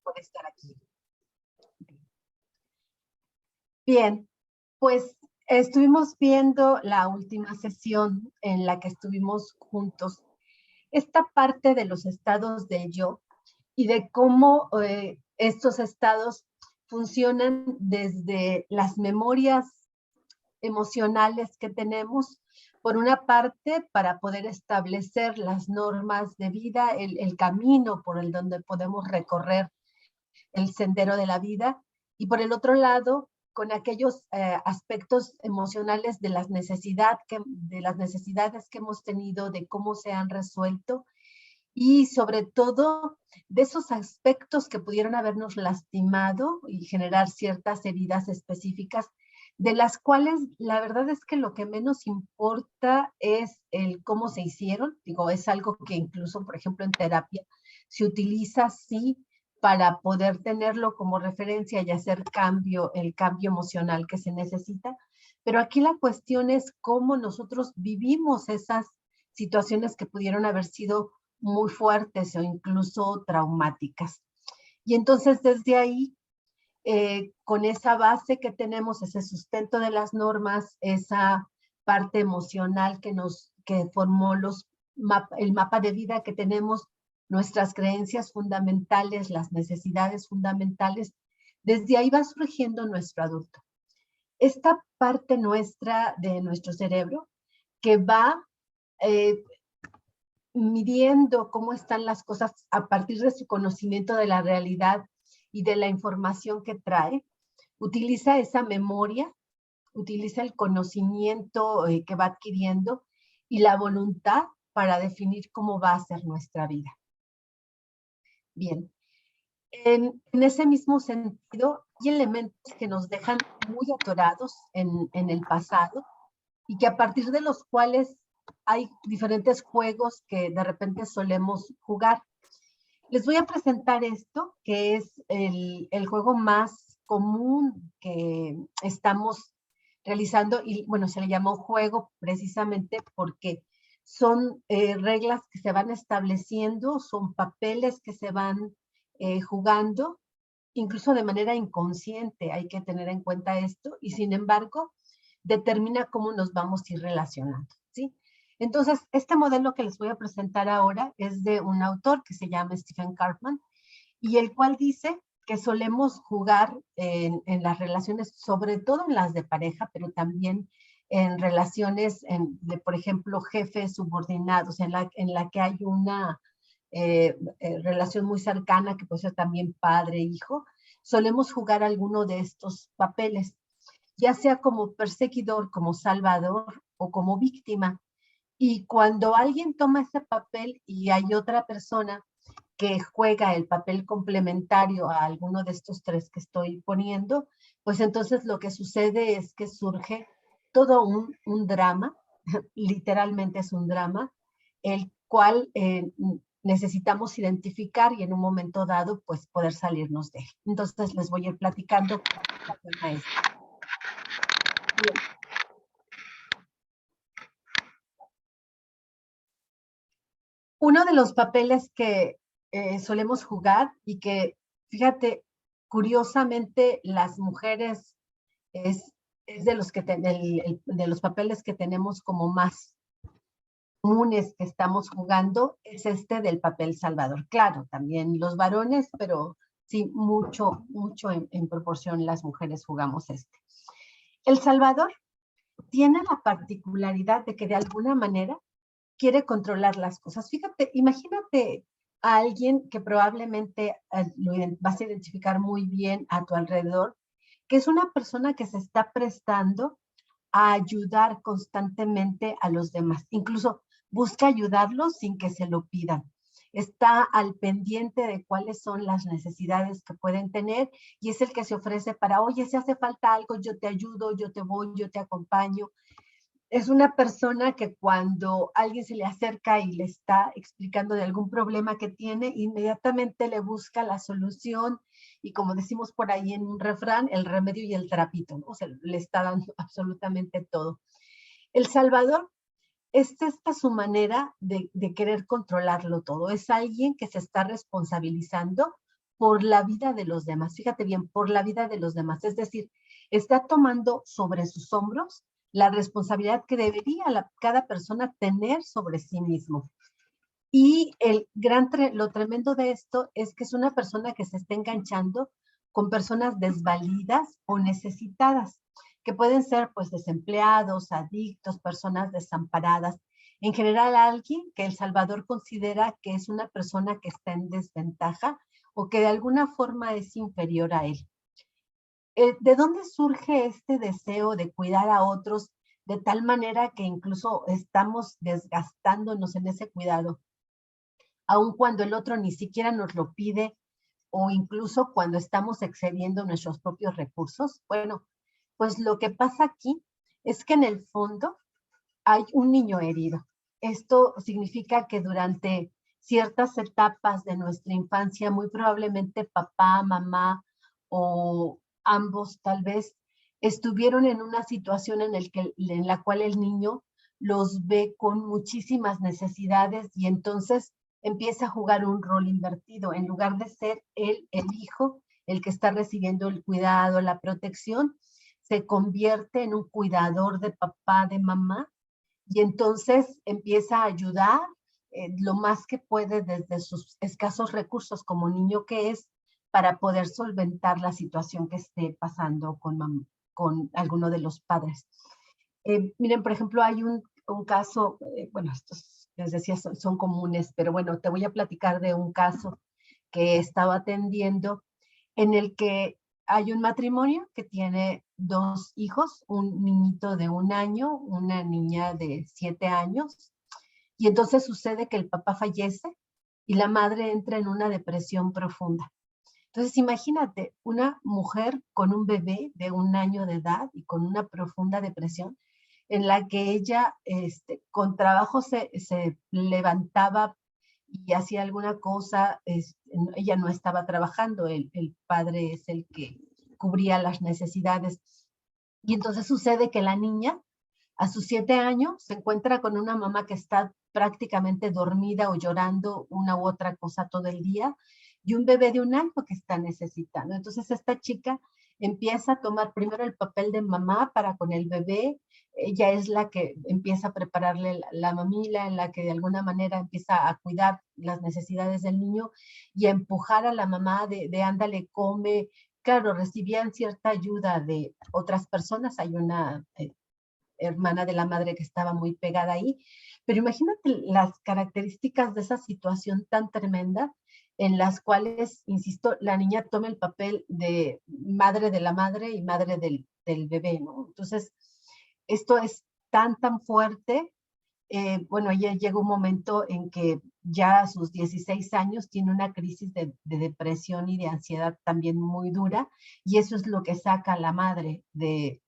por estar aquí. Bien, pues estuvimos viendo la última sesión en la que estuvimos juntos, esta parte de los estados del yo y de cómo estos estados funcionan desde las memorias emocionales que tenemos, por una parte, para poder establecer las normas de vida, el camino por el donde podemos recorrer el sendero de la vida, y por el otro lado, con aquellos aspectos emocionales de las necesidades que hemos tenido, de cómo se han resuelto, y sobre todo de esos aspectos que pudieron habernos lastimado y generar ciertas heridas específicas, de las cuales la verdad es que lo que menos importa es el cómo se hicieron. Digo, es algo que incluso, por ejemplo, en terapia se utiliza, sí, para poder tenerlo como referencia y hacer el cambio emocional que se necesita. Pero aquí la cuestión es cómo nosotros vivimos esas situaciones que pudieron haber sido muy fuertes o incluso traumáticas. Y entonces desde ahí, con esa base que tenemos, ese sustento de las normas, esa parte emocional que formó el mapa de vida que tenemos, nuestras creencias fundamentales, las necesidades fundamentales, desde ahí va surgiendo nuestro adulto. Esta parte nuestra de nuestro cerebro que va midiendo cómo están las cosas a partir de su conocimiento de la realidad y de la información que trae, utiliza esa memoria, utiliza el conocimiento que va adquiriendo y la voluntad para definir cómo va a ser nuestra vida. Bien, en ese mismo sentido, hay elementos que nos dejan muy atorados en el pasado y que a partir de los cuales hay diferentes juegos que de repente solemos jugar. Les voy a presentar esto, que es el juego más común que estamos realizando y bueno, se le llamó juego precisamente porque son reglas que se van estableciendo, son papeles que se van jugando, incluso de manera inconsciente, hay que tener en cuenta esto, y sin embargo, determina cómo nos vamos a ir relacionando, ¿sí? Entonces, este modelo que les voy a presentar ahora es de un autor que se llama Stephen Karpman, y el cual dice que solemos jugar en las relaciones, sobre todo en las de pareja, pero también en relaciones de, por ejemplo, jefes subordinados, en la que hay una relación muy cercana, que puede ser también padre-hijo, solemos jugar alguno de estos papeles, ya sea como perseguidor, como salvador o como víctima. Y cuando alguien toma ese papel y hay otra persona que juega el papel complementario a alguno de estos tres que estoy poniendo, pues entonces lo que sucede es que surge todo un drama, literalmente es un drama, el cual necesitamos identificar y en un momento dado, pues poder salirnos de él. Entonces les voy a ir platicando la tema es. Bien. Uno de los papeles que solemos jugar y que, fíjate, curiosamente las mujeres es de los, de los papeles que tenemos como más comunes que estamos jugando, es este del papel salvador. Claro, también los varones, pero sí, mucho en proporción las mujeres jugamos este. El salvador tiene la particularidad de que de alguna manera quiere controlar las cosas. Fíjate, imagínate a alguien que probablemente lo vas a identificar muy bien a tu alrededor, que es una persona que se está prestando a ayudar constantemente a los demás. Incluso busca ayudarlos sin que se lo pidan. Está al pendiente de cuáles son las necesidades que pueden tener y es el que se ofrece para, oye, si hace falta algo, yo te ayudo, yo te voy, yo te acompaño. Es una persona que cuando alguien se le acerca y le está explicando de algún problema que tiene, inmediatamente le busca la solución y como decimos por ahí en un refrán, el remedio y el trapito, ¿no? O sea, le está dando absolutamente todo. El Salvador, esta es su manera de querer controlarlo todo. Es alguien que se está responsabilizando por la vida de los demás. Fíjate bien, por la vida de los demás. Es decir, está tomando sobre sus hombros la responsabilidad que debería cada persona tener sobre sí mismo. Y lo tremendo de esto es que es una persona que se está enganchando con personas desvalidas o necesitadas, que pueden ser pues desempleados, adictos, personas desamparadas. En general, alguien que El Salvador considera que es una persona que está en desventaja o que de alguna forma es inferior a él. ¿De dónde surge este deseo de cuidar a otros de tal manera que incluso estamos desgastándonos en ese cuidado, aun cuando el otro ni siquiera nos lo pide o incluso cuando estamos excediendo nuestros propios recursos? Bueno, pues lo que pasa aquí es que en el fondo hay un niño herido. Esto significa que durante ciertas etapas de nuestra infancia, muy probablemente papá, mamá o ambos tal vez estuvieron en una situación en la cual el niño los ve con muchísimas necesidades y entonces empieza a jugar un rol invertido. En lugar de ser él el hijo, el que está recibiendo el cuidado, la protección, se convierte en un cuidador de papá, de mamá, y entonces empieza a ayudar lo más que puede desde sus escasos recursos como niño que es para poder solventar la situación que esté pasando con alguno de los padres. Miren, por ejemplo, hay un caso, bueno, estos les decía son comunes, pero bueno, te voy a platicar de un caso que estaba atendiendo en el que hay un matrimonio que tiene 2 hijos, un niñito de 1 año, una niña de 7 años, y entonces sucede que el papá fallece y la madre entra en una depresión profunda. Entonces imagínate, una mujer con un bebé de 1 año de edad y con una profunda depresión, en la que ella con trabajo se levantaba y hacía alguna cosa, ella no estaba trabajando, el padre es el que cubría las necesidades. Y entonces sucede que la niña, a sus 7 años, se encuentra con una mamá que está prácticamente dormida o llorando una u otra cosa todo el día, y un bebé de 1 año que está necesitando. Entonces esta chica empieza a tomar primero el papel de mamá para con el bebé. Ella es la que empieza a prepararle la mamila, en la que de alguna manera empieza a cuidar las necesidades del niño y a empujar a la mamá de ándale, come. Claro, recibían cierta ayuda de otras personas. Hay una hermana de la madre que estaba muy pegada ahí, pero imagínate las características de esa situación tan tremenda en las cuales, insisto, la niña toma el papel de madre de la madre y madre del bebé, ¿no? Entonces, esto es tan fuerte. Bueno, ella llega un momento en que ya a sus 16 años tiene una crisis de depresión y de ansiedad también muy dura, y eso es lo que saca a la madre de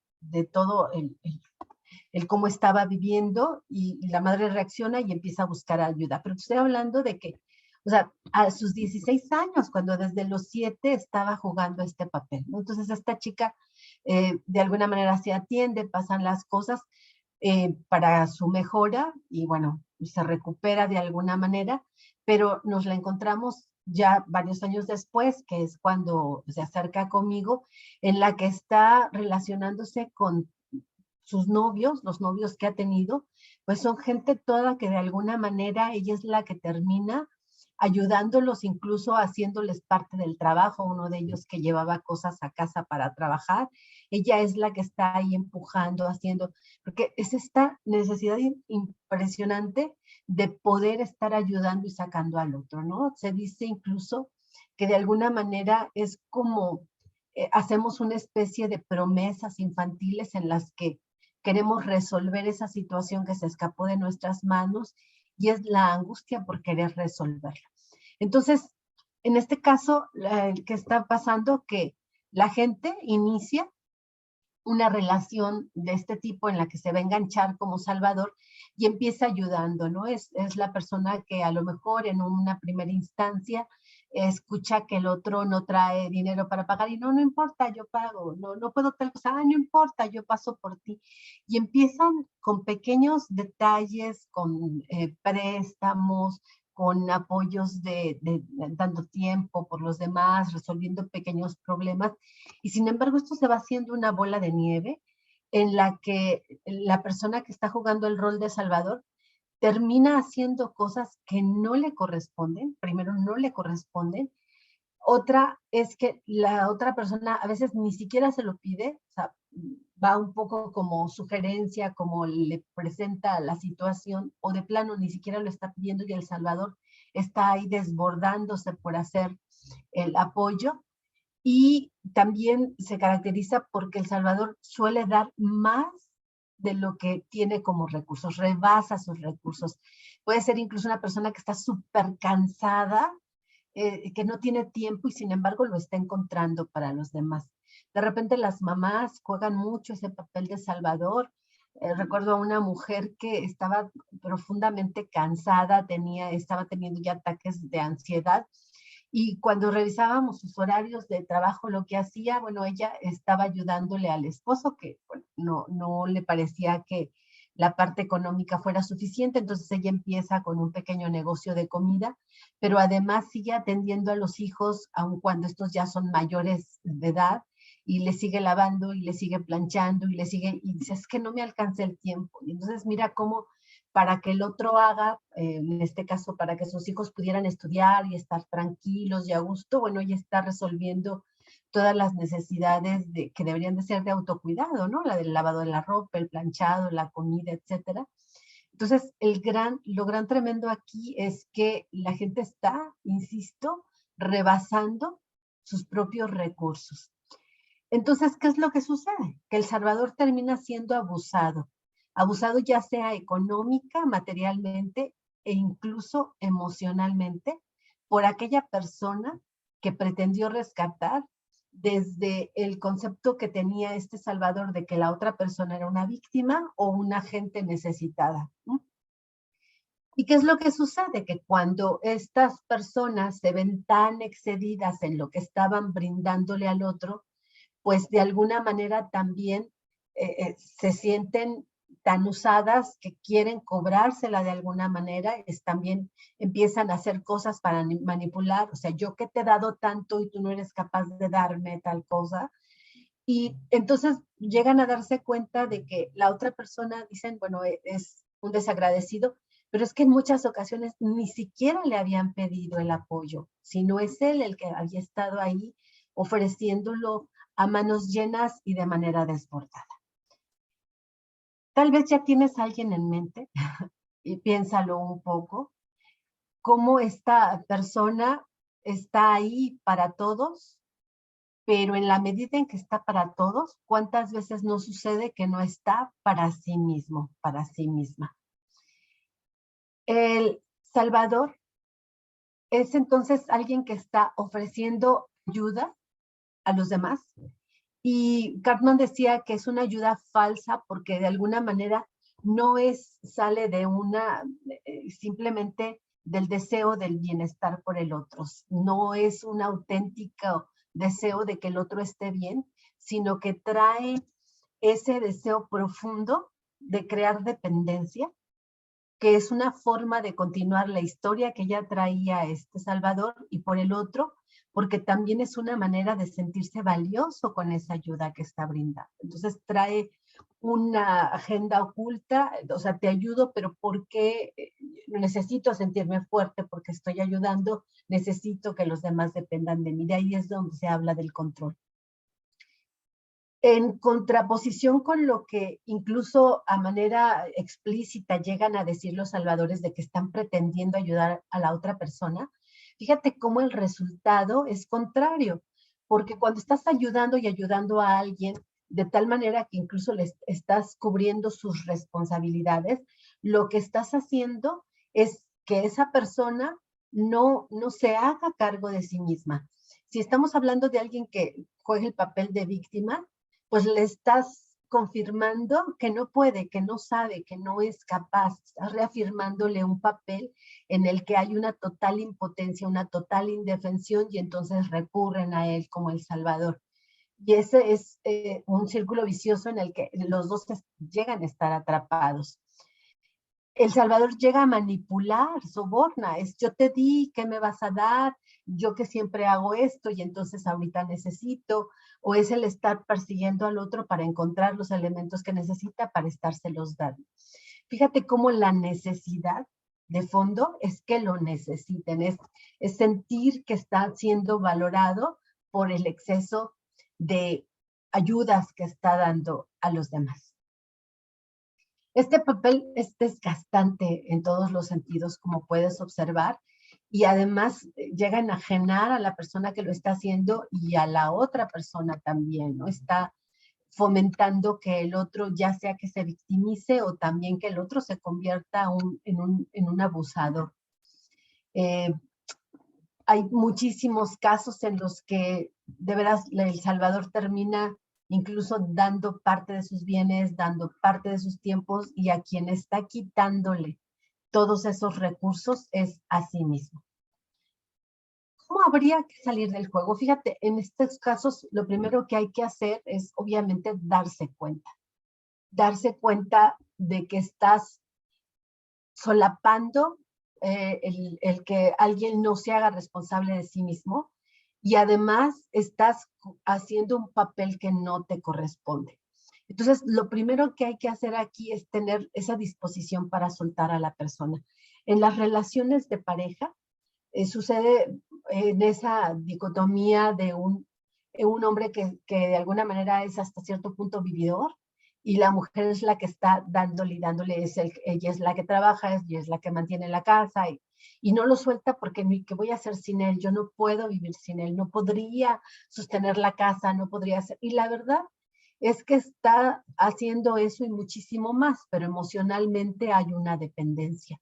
todo el cómo estaba viviendo, y la madre reacciona y empieza a buscar ayuda. Pero estoy hablando de que, o sea, a sus 16 años, cuando desde los 7 estaba jugando este papel, ¿no? Entonces esta chica de alguna manera se atiende, pasan las cosas para su mejora y bueno, se recupera de alguna manera, pero nos la encontramos ya varios años después, que es cuando se acerca conmigo, en la que está relacionándose con sus novios, los novios que ha tenido, pues son gente toda que de alguna manera ella es la que termina ayudándolos, incluso haciéndoles parte del trabajo. Uno de ellos que llevaba cosas a casa para trabajar, ella es la que está ahí empujando, haciendo, porque es esta necesidad impresionante de poder estar ayudando y sacando al otro, ¿no? Se dice incluso que de alguna manera es como hacemos una especie de promesas infantiles en las que queremos resolver esa situación que se escapó de nuestras manos, y es la angustia por querer resolverla. Entonces, en este caso, ¿qué está pasando? Que la gente inicia una relación de este tipo en la que se va a enganchar como salvador y empieza ayudando, ¿no? Es la persona que a lo mejor en una primera instancia escucha que el otro no trae dinero para pagar y no importa, yo pago, no puedo tal cosa, no importa, yo paso por ti. Y empiezan con pequeños detalles, con préstamos, con apoyos dando tiempo por los demás, resolviendo pequeños problemas. Y sin embargo, esto se va haciendo una bola de nieve en la que la persona que está jugando el rol de Salvador termina haciendo cosas que no le corresponden, primero no le corresponden. Otra es que la otra persona a veces ni siquiera se lo pide, o sea, va un poco como sugerencia, como le presenta la situación, o de plano ni siquiera lo está pidiendo y El Salvador está ahí desbordándose por hacer el apoyo. Y también se caracteriza porque El Salvador suele dar más de lo que tiene como recursos, rebasa sus recursos. Puede ser incluso una persona que está súper cansada, que no tiene tiempo y sin embargo lo está encontrando para los demás. De repente las mamás juegan mucho ese papel de salvador. Recuerdo a una mujer que estaba profundamente cansada, estaba teniendo ya ataques de ansiedad y cuando revisábamos sus horarios de trabajo, lo que hacía, bueno, ella estaba ayudándole al esposo, que bueno, no le parecía que la parte económica fuera suficiente, entonces ella empieza con un pequeño negocio de comida, pero además sigue atendiendo a los hijos, aun cuando estos ya son mayores de edad, y le sigue lavando, y le sigue planchando, y dice, es que no me alcanza el tiempo. Y entonces mira cómo para que el otro haga, en este caso, para que sus hijos pudieran estudiar y estar tranquilos y a gusto, bueno, ella está resolviendo todas las necesidades que deberían de ser de autocuidado, ¿no? La del lavado de la ropa, el planchado, la comida, etcétera. Entonces, lo gran tremendo aquí es que la gente está, insisto, rebasando sus propios recursos. Entonces, ¿qué es lo que sucede? Que El Salvador termina siendo abusado ya sea económica, materialmente e incluso emocionalmente por aquella persona que pretendió rescatar desde el concepto que tenía este Salvador de que la otra persona era una víctima o una gente necesitada, ¿no? ¿Y qué es lo que sucede? Que cuando estas personas se ven tan excedidas en lo que estaban brindándole al otro, pues de alguna manera también se sienten tan usadas que quieren cobrársela de alguna manera, también empiezan a hacer cosas para manipular, o sea, yo que te he dado tanto y tú no eres capaz de darme tal cosa. Y entonces llegan a darse cuenta de que la otra persona, dicen, bueno, es un desagradecido, pero es que en muchas ocasiones ni siquiera le habían pedido el apoyo, sino es él el que había estado ahí ofreciéndolo a manos llenas y de manera desbordada. Tal vez ya tienes a alguien en mente y piénsalo un poco, cómo esta persona está ahí para todos, pero en la medida en que está para todos, ¿cuántas veces no sucede que no está para sí mismo, para sí misma? El Salvador es entonces alguien que está ofreciendo ayuda a los demás. Y Cartman decía que es una ayuda falsa porque de alguna manera sale de simplemente del deseo del bienestar por el otro. No es un auténtico deseo de que el otro esté bien, sino que trae ese deseo profundo de crear dependencia, que es una forma de continuar la historia que ya traía este Salvador, y por el otro, porque también es una manera de sentirse valioso con esa ayuda que está brindando. Entonces trae una agenda oculta, o sea, te ayudo, pero porque necesito sentirme fuerte porque estoy ayudando, necesito que los demás dependan de mí. De ahí es donde se habla del control. En contraposición con lo que incluso a manera explícita llegan a decir los salvadores de que están pretendiendo ayudar a la otra persona, fíjate cómo el resultado es contrario, porque cuando estás ayudando y ayudando a alguien de tal manera que incluso les estás cubriendo sus responsabilidades, lo que estás haciendo es que esa persona no se haga cargo de sí misma. Si estamos hablando de alguien que juega el papel de víctima, pues le estás confirmando que no puede, que no sabe, que no es capaz. Estás reafirmándole un papel en el que hay una total impotencia, una total indefensión, y entonces recurren a él como el salvador. Y ese es un círculo vicioso en el que los dos llegan a estar atrapados. El Salvador llega a manipular, soborna, es yo te di, ¿qué me vas a dar? Yo que siempre hago esto y entonces ahorita necesito, o es el estar persiguiendo al otro para encontrar los elementos que necesita para estárselos dando. Fíjate cómo la necesidad de fondo es que lo necesiten, es sentir que está siendo valorado por el exceso de ayudas que está dando a los demás. Este papel es desgastante en todos los sentidos, como puedes observar, y además llega a enajenar a la persona que lo está haciendo y a la otra persona también, ¿no? Está fomentando que el otro ya sea que se victimice o también que el otro se convierta en un abusador. Hay muchísimos casos en los que de veras El Salvador termina incluso dando parte de sus bienes, dando parte de sus tiempos, y a quien está quitándole todos esos recursos es a sí mismo. ¿Cómo habría que salir del juego? Fíjate, en estos casos lo primero que hay que hacer es obviamente darse cuenta de que estás solapando el que alguien no se haga responsable de sí mismo, y además estás haciendo un papel que no te corresponde. Entonces, lo primero que hay que hacer aquí es tener esa disposición para soltar a la persona. En las relaciones de pareja, sucede en esa dicotomía de un hombre que de alguna manera es hasta cierto punto vividor, y la mujer es la que está dándole y dándole, ella es la que trabaja, ella es la que mantiene la casa, y no lo suelta porque ¿qué voy a hacer sin él? Yo no puedo vivir sin él, no podría sostener la casa, no podría hacer, y la verdad es que está haciendo eso y muchísimo más, pero emocionalmente hay una dependencia.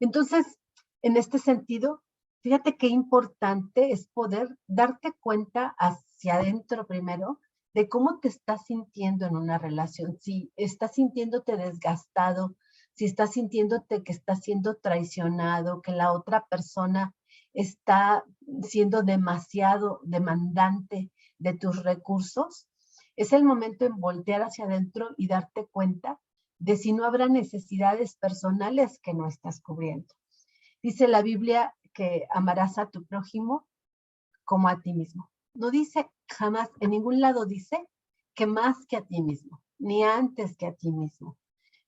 Entonces, en este sentido, fíjate qué importante es poder darte cuenta hacia adentro primero de cómo te estás sintiendo en una relación. Si estás sintiéndote desgastado, si estás sintiéndote que estás siendo traicionado, que la otra persona está siendo demasiado demandante de tus recursos, es el momento en voltear hacia adentro y darte cuenta de si no habrá necesidades personales que no estás cubriendo. Dice la Biblia que amarás a tu prójimo como a ti mismo. No dice jamás, en ningún lado dice que más que a ti mismo, ni antes que a ti mismo.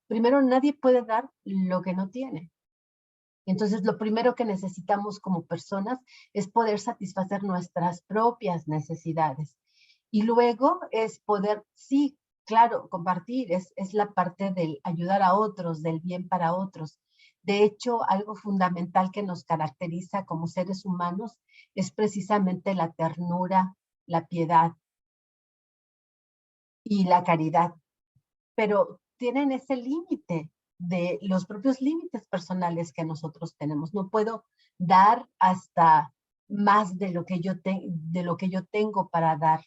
Primero, nadie puede dar lo que no tiene. Entonces, lo primero que necesitamos como personas es poder satisfacer nuestras propias necesidades. Y luego es poder, sí, claro, compartir, es la parte del ayudar a otros, del bien para otros. De hecho, algo fundamental que nos caracteriza como seres humanos es precisamente la ternura, la piedad y la caridad. Pero tienen ese límite de los propios límites personales que nosotros tenemos. No puedo dar hasta más de lo que yo tengo para dar.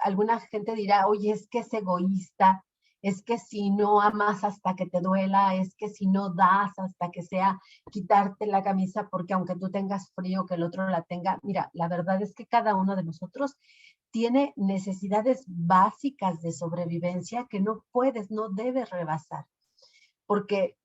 Alguna gente dirá, oye, es que es egoísta, es que si no amas hasta que te duela, es que si no das hasta que sea quitarte la camisa, porque aunque tú tengas frío, que el otro la tenga. Mira, la verdad es que cada uno de nosotros tiene necesidades básicas de sobrevivencia que no puedes, no debes rebasar, porque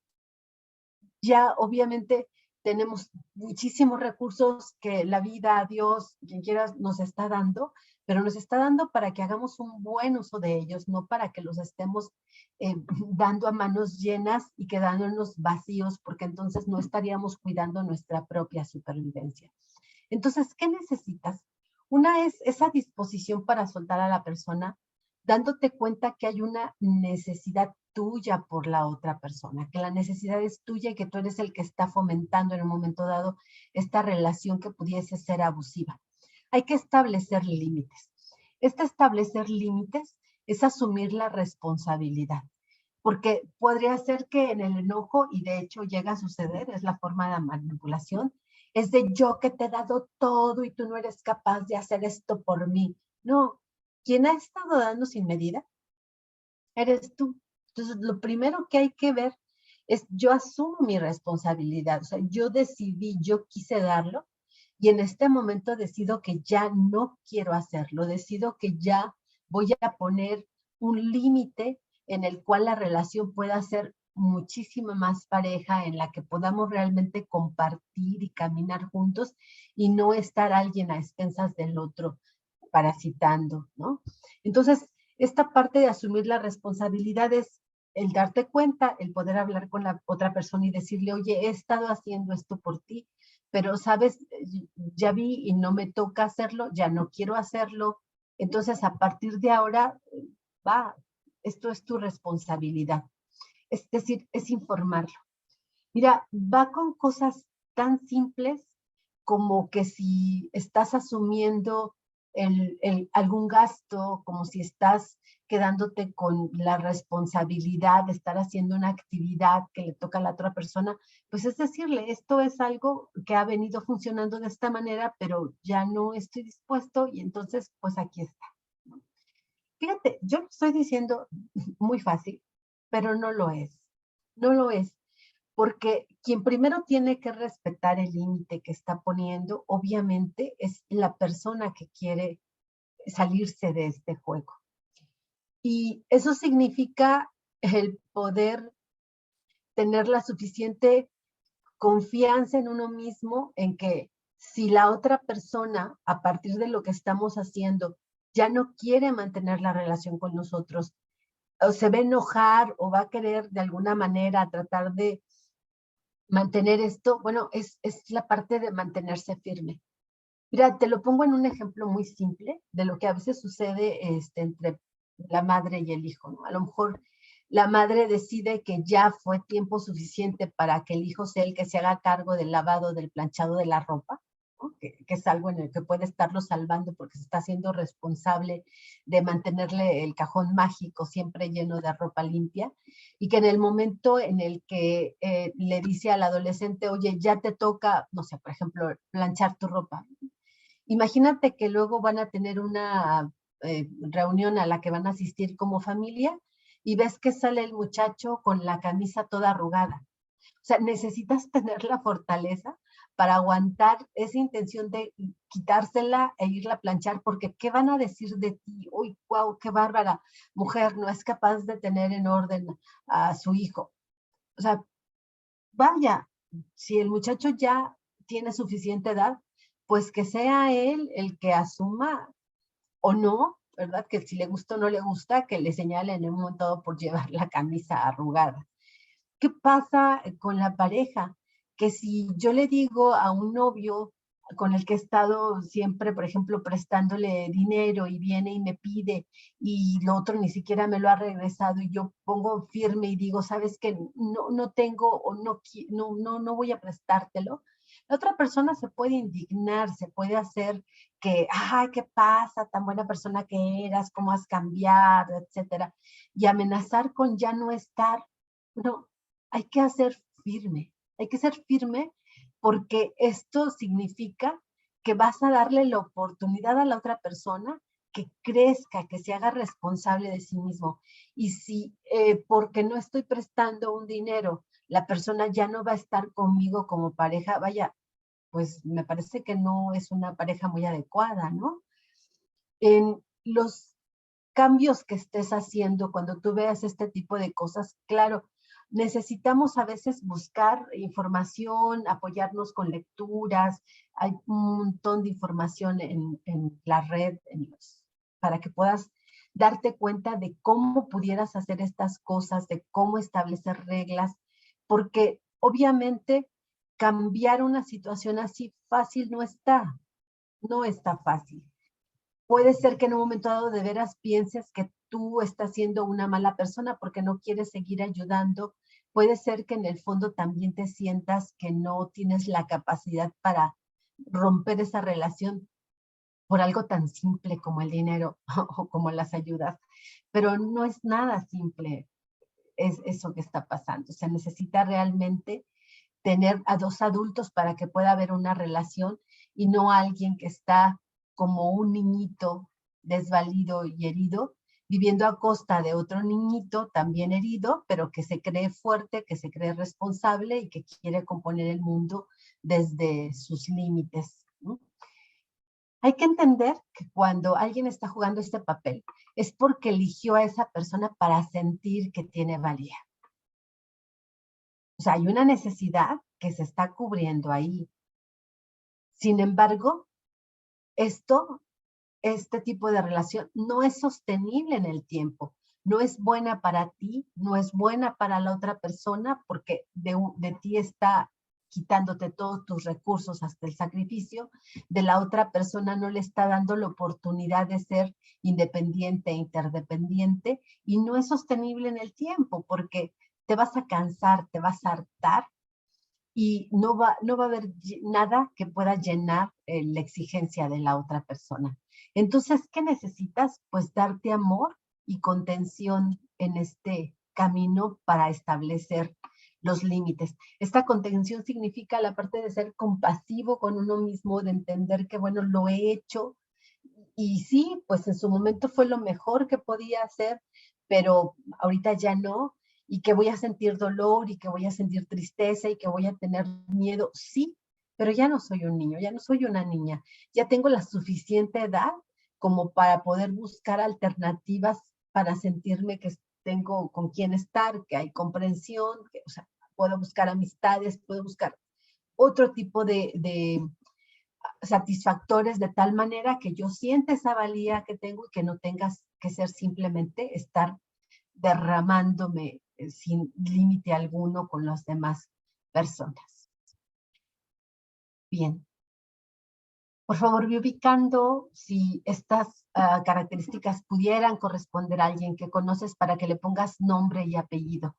ya obviamente tenemos muchísimos recursos que la vida, Dios, quien quiera, nos está dando, pero nos está dando para que hagamos un buen uso de ellos, no para que los estemos dando a manos llenas y quedándonos vacíos, porque entonces no estaríamos cuidando nuestra propia supervivencia. Entonces, ¿qué necesitas? Una es esa disposición para soltar a la persona, dándote cuenta que hay una necesidad tuya por la otra persona, que la necesidad es tuya y que tú eres el que está fomentando en un momento dado esta relación que pudiese ser abusiva. Hay que establecer límites. Establecer límites es asumir la responsabilidad, porque podría ser que en el enojo, y de hecho llega a suceder, es la forma de manipulación, es de yo que te he dado todo y tú no eres capaz de hacer esto por mí. No, quien ha estado dando sin medida eres tú. Entonces, lo primero que hay que ver es yo asumo mi responsabilidad, o sea, yo decidí, yo quise darlo, y en este momento decido que ya no quiero hacerlo, decido que ya voy a poner un límite en el cual la relación pueda ser muchísima más pareja en la que podamos realmente compartir y caminar juntos y no estar alguien a expensas del otro parasitando, ¿no? Entonces, esta parte de asumir la responsabilidad es el darte cuenta, el poder hablar con la otra persona y decirle, oye, he estado haciendo esto por ti, pero sabes, ya vi y no me toca hacerlo, ya no quiero hacerlo. Entonces, a partir de ahora, va, esto es tu responsabilidad. Es decir, es informarlo. Mira, va con cosas tan simples como que si estás asumiendo algún gasto, como si estás quedándote con la responsabilidad de estar haciendo una actividad que le toca a la otra persona, pues es decirle, esto es algo que ha venido funcionando de esta manera, pero ya no estoy dispuesto y entonces, pues aquí está. Fíjate, yo lo estoy diciendo muy fácil, pero no lo es. No lo es, porque quien primero tiene que respetar el límite que está poniendo, obviamente, es la persona que quiere salirse de este juego. Y eso significa el poder tener la suficiente confianza en uno mismo, en que si la otra persona, a partir de lo que estamos haciendo, ya no quiere mantener la relación con nosotros, o se va a enojar o va a querer de alguna manera tratar de mantener esto, bueno, es la parte de mantenerse firme. Mira, te lo pongo en un ejemplo muy simple de lo que a veces sucede entre la madre y el hijo, ¿no? A lo mejor la madre decide que ya fue tiempo suficiente para que el hijo sea el que se haga cargo del lavado, del planchado de la ropa, ¿no? Que es algo en el que puede estarlo salvando porque se está haciendo responsable de mantenerle el cajón mágico siempre lleno de ropa limpia, y que en el momento en el que le dice al adolescente, oye, ya te toca, no sé, por ejemplo, planchar tu ropa. Imagínate que luego van a tener una reunión a la que van a asistir como familia y ves que sale el muchacho con la camisa toda arrugada. O sea, necesitas tener la fortaleza para aguantar esa intención de quitársela e irla a planchar, porque ¿qué van a decir de ti? Uy, wow, qué bárbara mujer, no es capaz de tener en orden a su hijo. O sea, vaya, si el muchacho ya tiene suficiente edad, pues que sea él el que asuma o no, ¿verdad? Que si le gusta o no le gusta, que le señalen en un momento dado por llevar la camisa arrugada. ¿Qué pasa con la pareja? Que si yo le digo a un novio con el que he estado siempre, por ejemplo, prestándole dinero y viene y me pide y lo otro ni siquiera me lo ha regresado y yo pongo firme y digo, sabes que no tengo o no voy a prestártelo, la otra persona se puede indignar, se puede hacer que, ay, ¿qué pasa? Tan buena persona que eras, cómo has cambiado, etcétera, y amenazar con ya no estar. No, hay que hay que ser firme porque esto significa que vas a darle la oportunidad a la otra persona que crezca, que se haga responsable de sí mismo. Y si porque no estoy prestando un dinero, la persona ya no va a estar conmigo como pareja, vaya, pues me parece que no es una pareja muy adecuada, ¿no? En los cambios que estés haciendo cuando tú veas este tipo de cosas, claro, necesitamos a veces buscar información, apoyarnos con lecturas, hay un montón de información en la red para que puedas darte cuenta de cómo pudieras hacer estas cosas, de cómo establecer reglas, porque obviamente cambiar una situación así fácil no está fácil. Puede ser que en un momento dado de veras pienses que tú estás siendo una mala persona porque no quieres seguir ayudando. Puede ser que en el fondo también te sientas que no tienes la capacidad para romper esa relación por algo tan simple como el dinero o como las ayudas. Pero no es nada simple es eso que está pasando. O sea, necesita realmente tener a dos adultos para que pueda haber una relación y no alguien que está como un niñito desvalido y herido, viviendo a costa de otro niñito también herido, pero que se cree fuerte, que se cree responsable y que quiere componer el mundo desde sus límites, ¿no? Hay que entender que cuando alguien está jugando este papel es porque eligió a esa persona para sentir que tiene valía. O sea, hay una necesidad que se está cubriendo ahí. Sin embargo, este tipo de relación no es sostenible en el tiempo. No es buena para ti, no es buena para la otra persona, porque de ti está quitándote todos tus recursos hasta el sacrificio. De la otra persona no le está dando la oportunidad de ser independiente e interdependiente, y no es sostenible en el tiempo, porque te vas a cansar, te vas a hartar, y no va a haber nada que pueda llenar la exigencia de la otra persona. Entonces, ¿qué necesitas? Pues darte amor y contención en este camino para establecer los límites. Esta contención significa la parte de ser compasivo con uno mismo, de entender que, bueno, lo he hecho y sí, pues en su momento fue lo mejor que podía hacer, pero ahorita ya no, y que voy a sentir dolor y que voy a sentir tristeza y que voy a tener miedo, sí, pero ya no soy un niño, ya no soy una niña, ya tengo la suficiente edad como para poder buscar alternativas para sentirme que tengo con quién estar, que hay comprensión, que, o sea, puedo buscar amistades, puedo buscar otro tipo de satisfactores de tal manera que yo sienta esa valía que tengo y que no tengas que ser simplemente estar derramándome sin límite alguno con las demás personas. Bien. Por favor, ve ubicando si estas características pudieran corresponder a alguien que conoces para que le pongas nombre y apellido.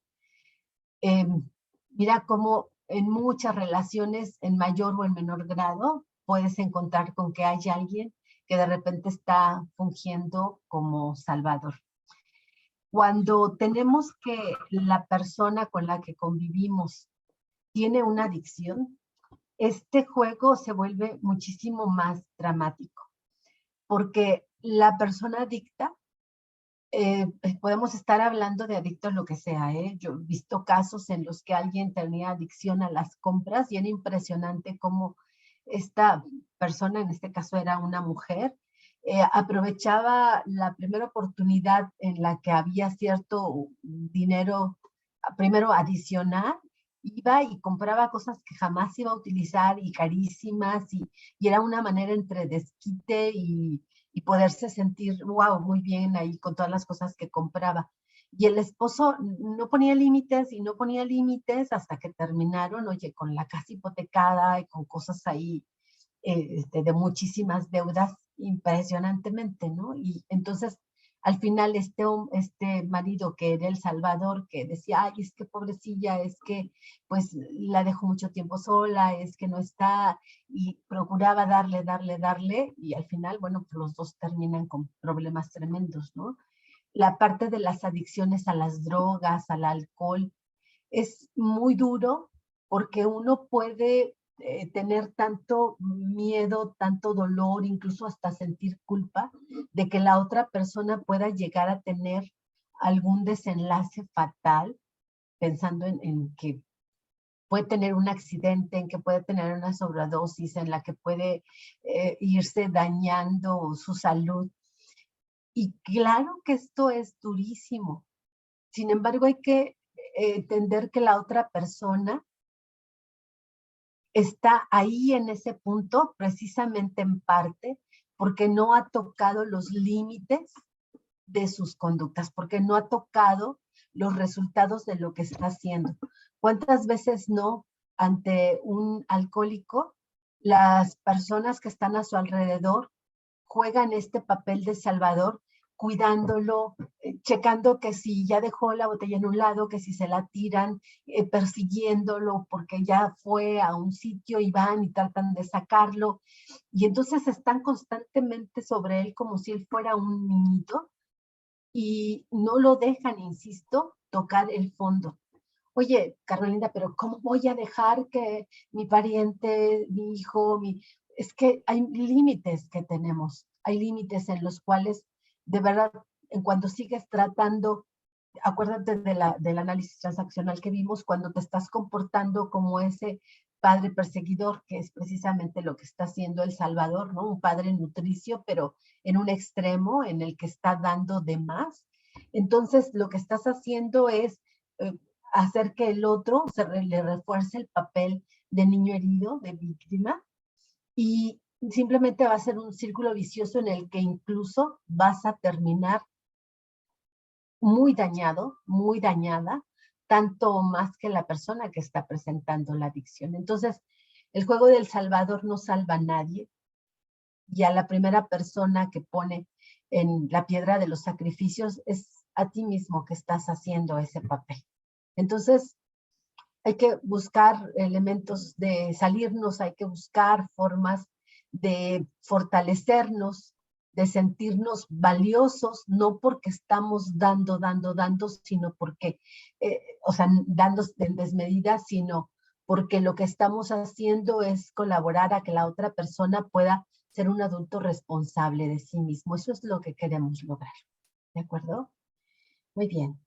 Mira cómo en muchas relaciones, en mayor o en menor grado, puedes encontrar con que hay alguien que de repente está fungiendo como salvador. Cuando tenemos que la persona con la que convivimos tiene una adicción, este juego se vuelve muchísimo más dramático, porque la persona adicta, podemos estar hablando de adictos lo que sea, ¿eh? Yo he visto casos en los que alguien tenía adicción a las compras y era impresionante cómo esta persona, en este caso era una mujer, aprovechaba la primera oportunidad en la que había cierto dinero, primero adicional, iba y compraba cosas que jamás iba a utilizar y carísimas, y era una manera entre desquite y poderse sentir, wow, muy bien ahí con todas las cosas que compraba. Y el esposo no ponía límites y no ponía límites hasta que terminaron, oye, con la casa hipotecada y con cosas ahí de muchísimas deudas impresionantemente, ¿no? Y entonces, al final, este marido que era el salvador, que decía, ay, es que pobrecilla, es que pues la dejó mucho tiempo sola, es que no está, y procuraba darle, y al final, bueno, pues los dos terminan con problemas tremendos, ¿no? La parte de las adicciones a las drogas, al alcohol, es muy duro porque uno puede tener tanto miedo, tanto dolor, incluso hasta sentir culpa de que la otra persona pueda llegar a tener algún desenlace fatal, pensando en que puede tener un accidente, en que puede tener una sobredosis, en la que puede irse dañando su salud. Y claro que esto es durísimo. Sin embargo, hay que entender que la otra persona está ahí en ese punto precisamente en parte porque no ha tocado los límites de sus conductas, porque no ha tocado los resultados de lo que está haciendo. ¿Cuántas veces no ante un alcohólico, las personas que están a su alrededor juegan este papel de salvador, cuidándolo, checando que si ya dejó la botella en un lado, que si se la tiran, persiguiéndolo porque ya fue a un sitio y van y tratan de sacarlo, y entonces están constantemente sobre él como si él fuera un niñito y no lo dejan, insisto, tocar el fondo. Oye, Carolina, pero ¿cómo voy a dejar que mi pariente, mi hijo, es que hay límites que tenemos, hay límites en los cuales, de verdad, en cuando sigues tratando, acuérdate del análisis transaccional que vimos, cuando te estás comportando como ese padre perseguidor, que es precisamente lo que está haciendo El Salvador, ¿no? Un padre nutricio, pero en un extremo en el que está dando de más. Entonces, lo que estás haciendo es hacer que el otro le refuerce el papel de niño herido, de víctima, y simplemente va a ser un círculo vicioso en el que incluso vas a terminar muy dañado, muy dañada, tanto o más que la persona que está presentando la adicción. Entonces, el juego del salvador no salva a nadie, y a la primera persona que pone en la piedra de los sacrificios es a ti mismo que estás haciendo ese papel. Entonces, hay que buscar elementos de salirnos, hay que buscar formas de fortalecernos, de sentirnos valiosos, no porque estamos dando, sino porque, o sea, dando en desmedida, sino porque lo que estamos haciendo es colaborar a que la otra persona pueda ser un adulto responsable de sí mismo. Eso es lo que queremos lograr. ¿De acuerdo? Muy bien.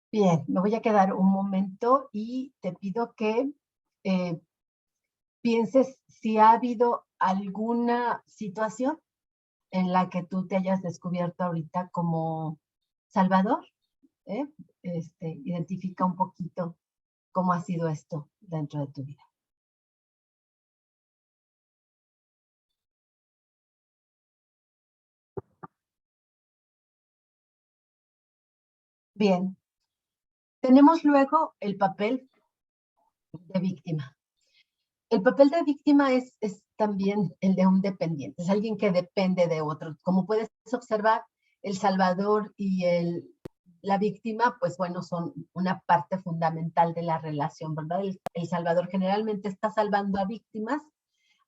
Bien, me voy a quedar un momento y te pido que pienses si ha habido alguna situación en la que tú te hayas descubierto ahorita como Salvador. ¿eh? Identifica un poquito cómo ha sido esto dentro de tu vida. Bien, tenemos luego el papel de víctima. El papel de víctima es también el de un dependiente, es alguien que depende de otro. Como puedes observar, el salvador y la víctima, pues bueno, son una parte fundamental de la relación, ¿verdad? El salvador generalmente está salvando a víctimas,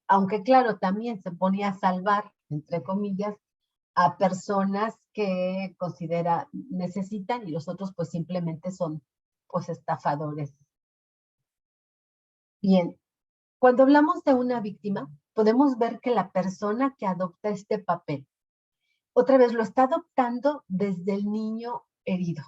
aunque claro, también se pone a salvar, entre comillas, a personas que considera necesitan, y los otros pues simplemente son pues estafadores. Bien, cuando hablamos de una víctima, podemos ver que la persona que adopta este papel, otra vez lo está adoptando desde el niño herido.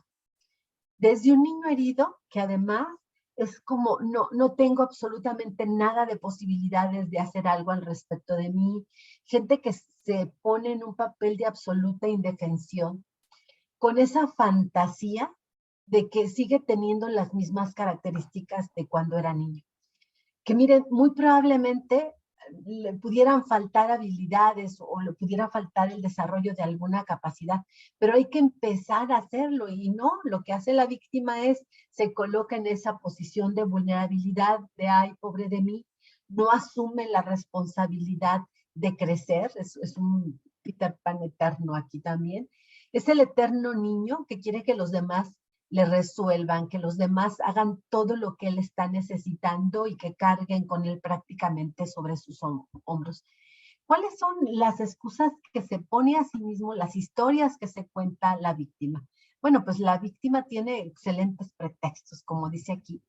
Desde un niño herido que además es como, no tengo absolutamente nada de posibilidades de hacer algo al respecto de mí. Gente que se pone en un papel de absoluta indefensión, con esa fantasía de que sigue teniendo las mismas características de cuando era niño. Que miren, muy probablemente le pudieran faltar habilidades o le pudiera faltar el desarrollo de alguna capacidad, pero hay que empezar a hacerlo, y no, lo que hace la víctima es, se coloca en esa posición de vulnerabilidad, de ay, pobre de mí, no asume la responsabilidad de crecer, es un Peter Pan eterno aquí también, es el eterno niño que quiere que los demás le resuelvan, que los demás hagan todo lo que él está necesitando y que carguen con él prácticamente sobre sus hombros. ¿Cuáles son las excusas que se pone a sí mismo, las historias que se cuenta la víctima? Bueno, pues la víctima tiene excelentes pretextos, como dice aquí,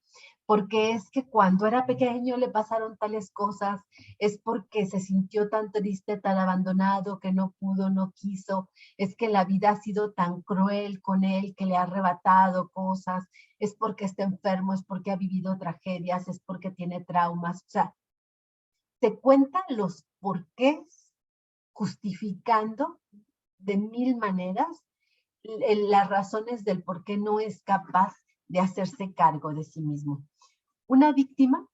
porque es que cuando era pequeño le pasaron tales cosas, es porque se sintió tan triste, tan abandonado, que no pudo, no quiso, es que la vida ha sido tan cruel con él, que le ha arrebatado cosas, es porque está enfermo, es porque ha vivido tragedias, es porque tiene traumas, o sea, te cuentan los porqués justificando de mil maneras las razones del por qué no es capaz de hacerse cargo de sí mismo. Una víctima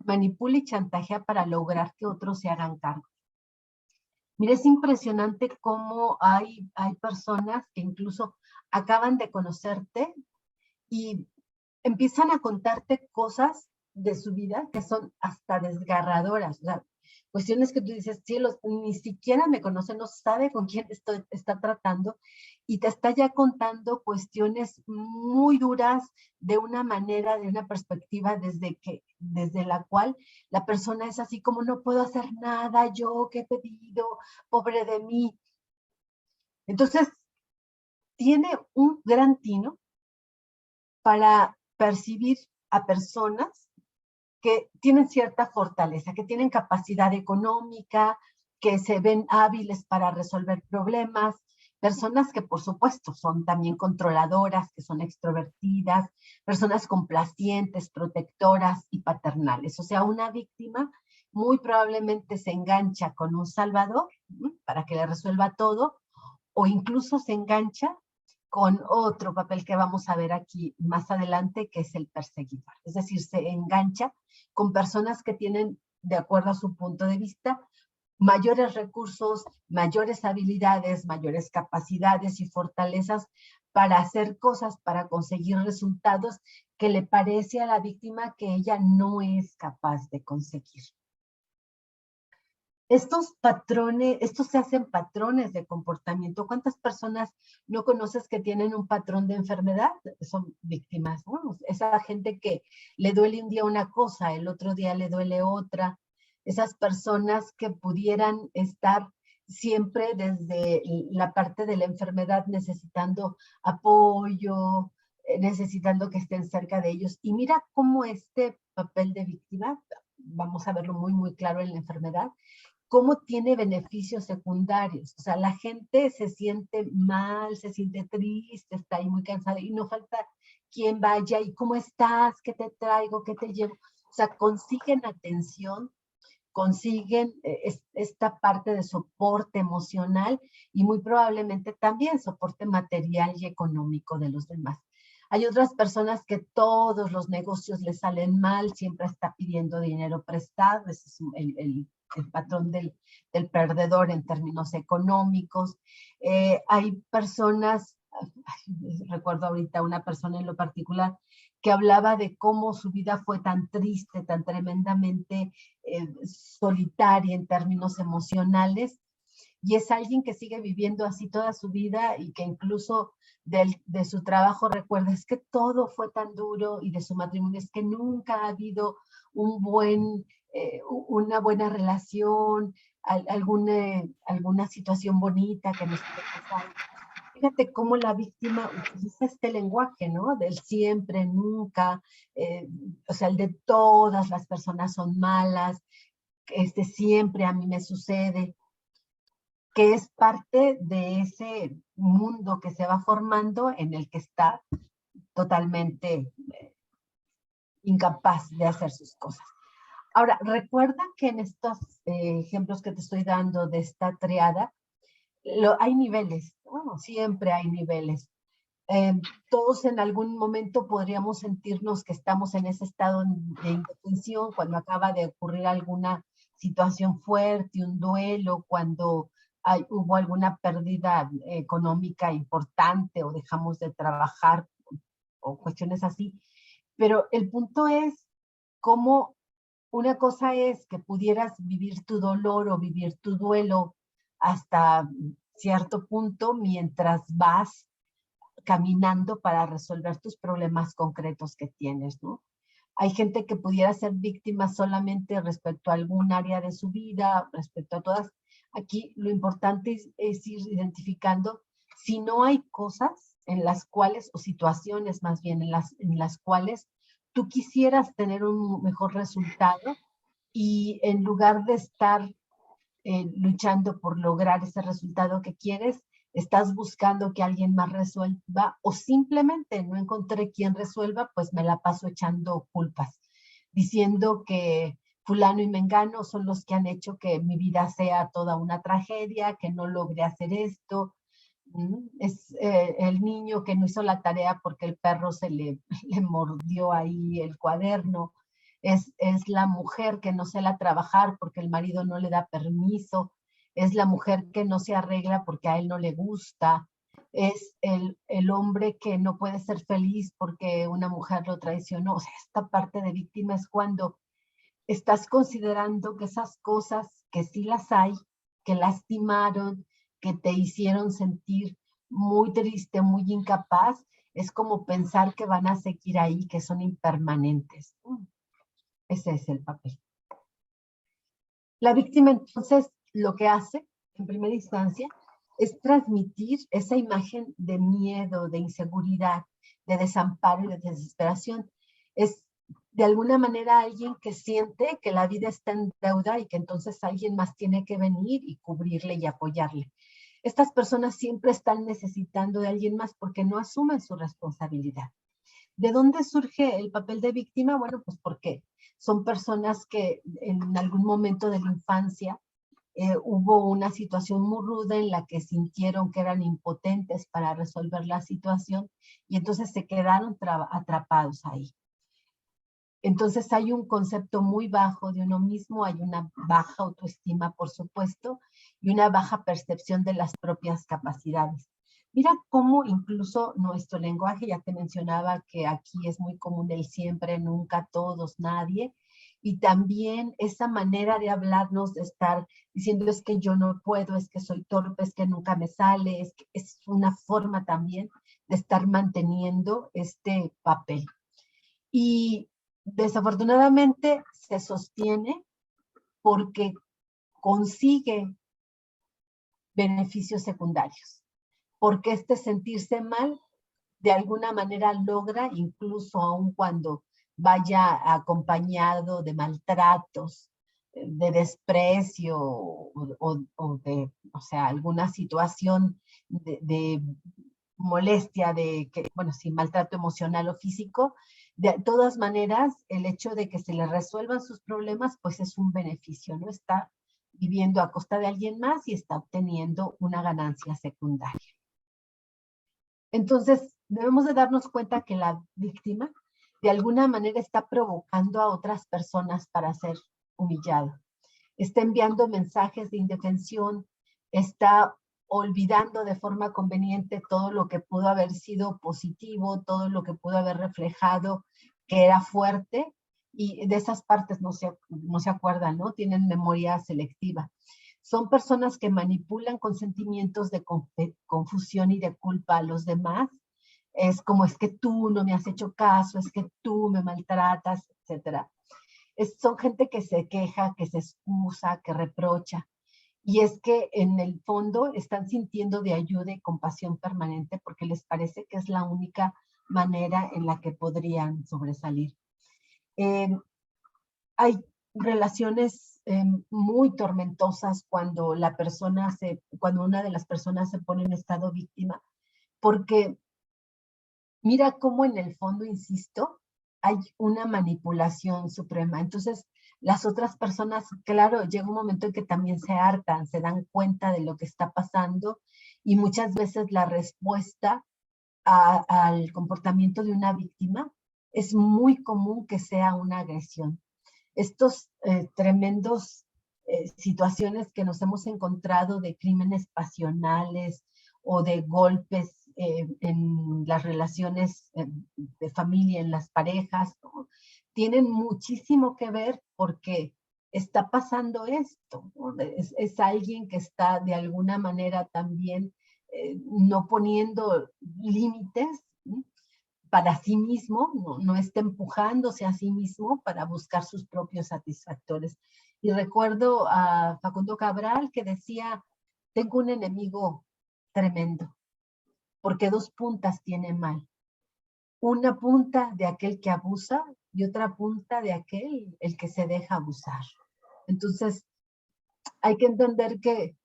manipula y chantajea para lograr que otros se hagan cargo. Mira, es impresionante cómo hay personas que incluso acaban de conocerte y empiezan a contarte cosas de su vida que son hasta desgarradoras. O sea, cuestiones que tú dices, cielos, ni siquiera me conoce, no sabe con quién está tratando, y te está ya contando cuestiones muy duras de una manera, de una perspectiva desde la cual la persona es así como no puedo hacer nada, yo que he pedido, pobre de mí. Entonces, tiene un gran tino para percibir a personas que tienen cierta fortaleza, que tienen capacidad económica, que se ven hábiles para resolver problemas, personas que por supuesto son también controladoras, que son extrovertidas, personas complacientes, protectoras y paternales. O sea, una víctima muy probablemente se engancha con un salvador para que le resuelva todo, o incluso se engancha con otro papel que vamos a ver aquí más adelante, que es el perseguidor. Es decir, se engancha con personas que tienen, de acuerdo a su punto de vista, mayores recursos, mayores habilidades, mayores capacidades y fortalezas para hacer cosas, para conseguir resultados que le parece a la víctima que ella no es capaz de conseguir. Estos patrones, estos se hacen patrones de comportamiento. ¿Cuántas personas no conoces que tienen un patrón de enfermedad? Son víctimas, ¿no? Esa gente que le duele un día una cosa, el otro día le duele otra. Esas personas que pudieran estar siempre desde la parte de la enfermedad necesitando apoyo, necesitando que estén cerca de ellos. Y mira cómo este papel de víctima, vamos a verlo muy, muy claro en la enfermedad, cómo tiene beneficios secundarios. O sea, la gente se siente mal, se siente triste, está ahí muy cansada y no falta quien vaya y ¿cómo estás? ¿Qué te traigo? ¿Qué te llevo? O sea, consiguen atención, consiguen esta parte de soporte emocional y muy probablemente también soporte material y económico de los demás. Hay otras personas que todos los negocios les salen mal, siempre está pidiendo dinero prestado, ese es el patrón del perdedor en términos económicos. Hay personas, recuerdo ahorita una persona en lo particular, que hablaba de cómo su vida fue tan triste, tan tremendamente solitaria en términos emocionales, y es alguien que sigue viviendo así toda su vida y que incluso de su trabajo recuerda, es que todo fue tan duro, y de su matrimonio es que nunca ha habido una buena relación, alguna situación bonita que nos esté pasando. Fíjate cómo la víctima utiliza este lenguaje, ¿no? Del siempre, nunca, o sea, el de todas las personas son malas, siempre a mí me sucede, que es parte de ese mundo que se va formando en el que está totalmente incapaz de hacer sus cosas. Ahora, recuerda que en estos ejemplos que te estoy dando de esta triada, hay niveles, bueno, siempre hay niveles. Todos en algún momento podríamos sentirnos que estamos en ese estado de indefensión cuando acaba de ocurrir alguna situación fuerte, un duelo, cuando hubo alguna pérdida económica importante o dejamos de trabajar o cuestiones así. Pero el punto es cómo una cosa es que pudieras vivir tu dolor o vivir tu duelo hasta cierto punto mientras vas caminando para resolver tus problemas concretos que tienes, ¿no? Hay gente que pudiera ser víctima solamente respecto a algún área de su vida, respecto a todas. Aquí lo importante es ir identificando si no hay cosas en las cuales, o situaciones más bien, en las cuales tú quisieras tener un mejor resultado y en lugar de estar luchando por lograr ese resultado que quieres, estás buscando que alguien más resuelva o simplemente no encontré quien resuelva, pues me la paso echando culpas, diciendo que fulano y mengano son los que han hecho que mi vida sea toda una tragedia, que no logré hacer esto. Es el niño que no hizo la tarea porque el perro le mordió ahí el cuaderno. Es la mujer que no se la trabajar porque el marido no le da permiso. Es la mujer que no se arregla porque a él no le gusta. Es el hombre que no puede ser feliz porque una mujer lo traicionó. O sea, esta parte de víctima es cuando estás considerando que esas cosas que sí las hay, que lastimaron, que te hicieron sentir muy triste, muy incapaz, es como pensar que van a seguir ahí, que son impermanentes. Ese es el papel. La víctima entonces lo que hace, en primera instancia, es transmitir esa imagen de miedo, de inseguridad, de desamparo y de desesperación. Es de alguna manera alguien que siente que la vida está en deuda y que entonces alguien más tiene que venir y cubrirle y apoyarle. Estas personas siempre están necesitando de alguien más porque no asumen su responsabilidad. ¿De dónde surge el papel de víctima? Bueno, pues porque son personas que en algún momento de la infancia hubo una situación muy ruda en la que sintieron que eran impotentes para resolver la situación y entonces se quedaron atrapados ahí. Entonces hay un concepto muy bajo de uno mismo, hay una baja autoestima, por supuesto, y una baja percepción de las propias capacidades. Mira cómo incluso nuestro lenguaje, ya te mencionaba que aquí es muy común el siempre, nunca, todos, nadie, y también esa manera de hablarnos, de estar diciendo es que yo no puedo, es que soy torpe, es que nunca me sale, es que es una forma también de estar manteniendo este papel. Y desafortunadamente se sostiene porque consigue beneficios secundarios, porque este sentirse mal de alguna manera logra, incluso aun cuando vaya acompañado de maltratos, de desprecio o de, o sea, alguna situación de molestia, de que, bueno, sí, maltrato emocional o físico, de todas maneras, el hecho de que se le resuelvan sus problemas, pues es un beneficio, ¿no? Está viviendo a costa de alguien más y está obteniendo una ganancia secundaria. Entonces, debemos de darnos cuenta que la víctima de alguna manera está provocando a otras personas para ser humillado. Está enviando mensajes de indefensión, está olvidando de forma conveniente todo lo que pudo haber sido positivo, todo lo que pudo haber reflejado que era fuerte, y de esas partes no se acuerdan, ¿no? Tienen memoria selectiva. Son personas que manipulan con sentimientos de confusión y de culpa a los demás. Es como, es que tú no me has hecho caso, es que tú me maltratas, etcétera. Son gente que se queja, que se excusa, que reprocha. Y es que en el fondo están sintiendo de ayuda y compasión permanente porque les parece que es la única manera en la que podrían sobresalir. Hay relaciones muy tormentosas cuando cuando una de las personas se pone en estado víctima, porque mira cómo en el fondo, insisto, hay una manipulación suprema. Entonces, las otras personas, claro, llega un momento en que también se hartan, se dan cuenta de lo que está pasando y muchas veces la respuesta al comportamiento de una víctima es muy común que sea una agresión. Estos tremendos situaciones que nos hemos encontrado de crímenes pasionales o de golpes en las relaciones de familia, en las parejas, ¿no? Tienen muchísimo que ver porque está pasando esto, ¿no? Es alguien que está de alguna manera también no poniendo límites, ¿sí? Para sí mismo, no está empujándose a sí mismo para buscar sus propios satisfactores. Y recuerdo a Facundo Cabral que decía, tengo un enemigo tremendo, porque dos puntas tiene mal. Una punta de aquel que abusa y otra punta de aquel el que se deja abusar. Entonces, hay que entender que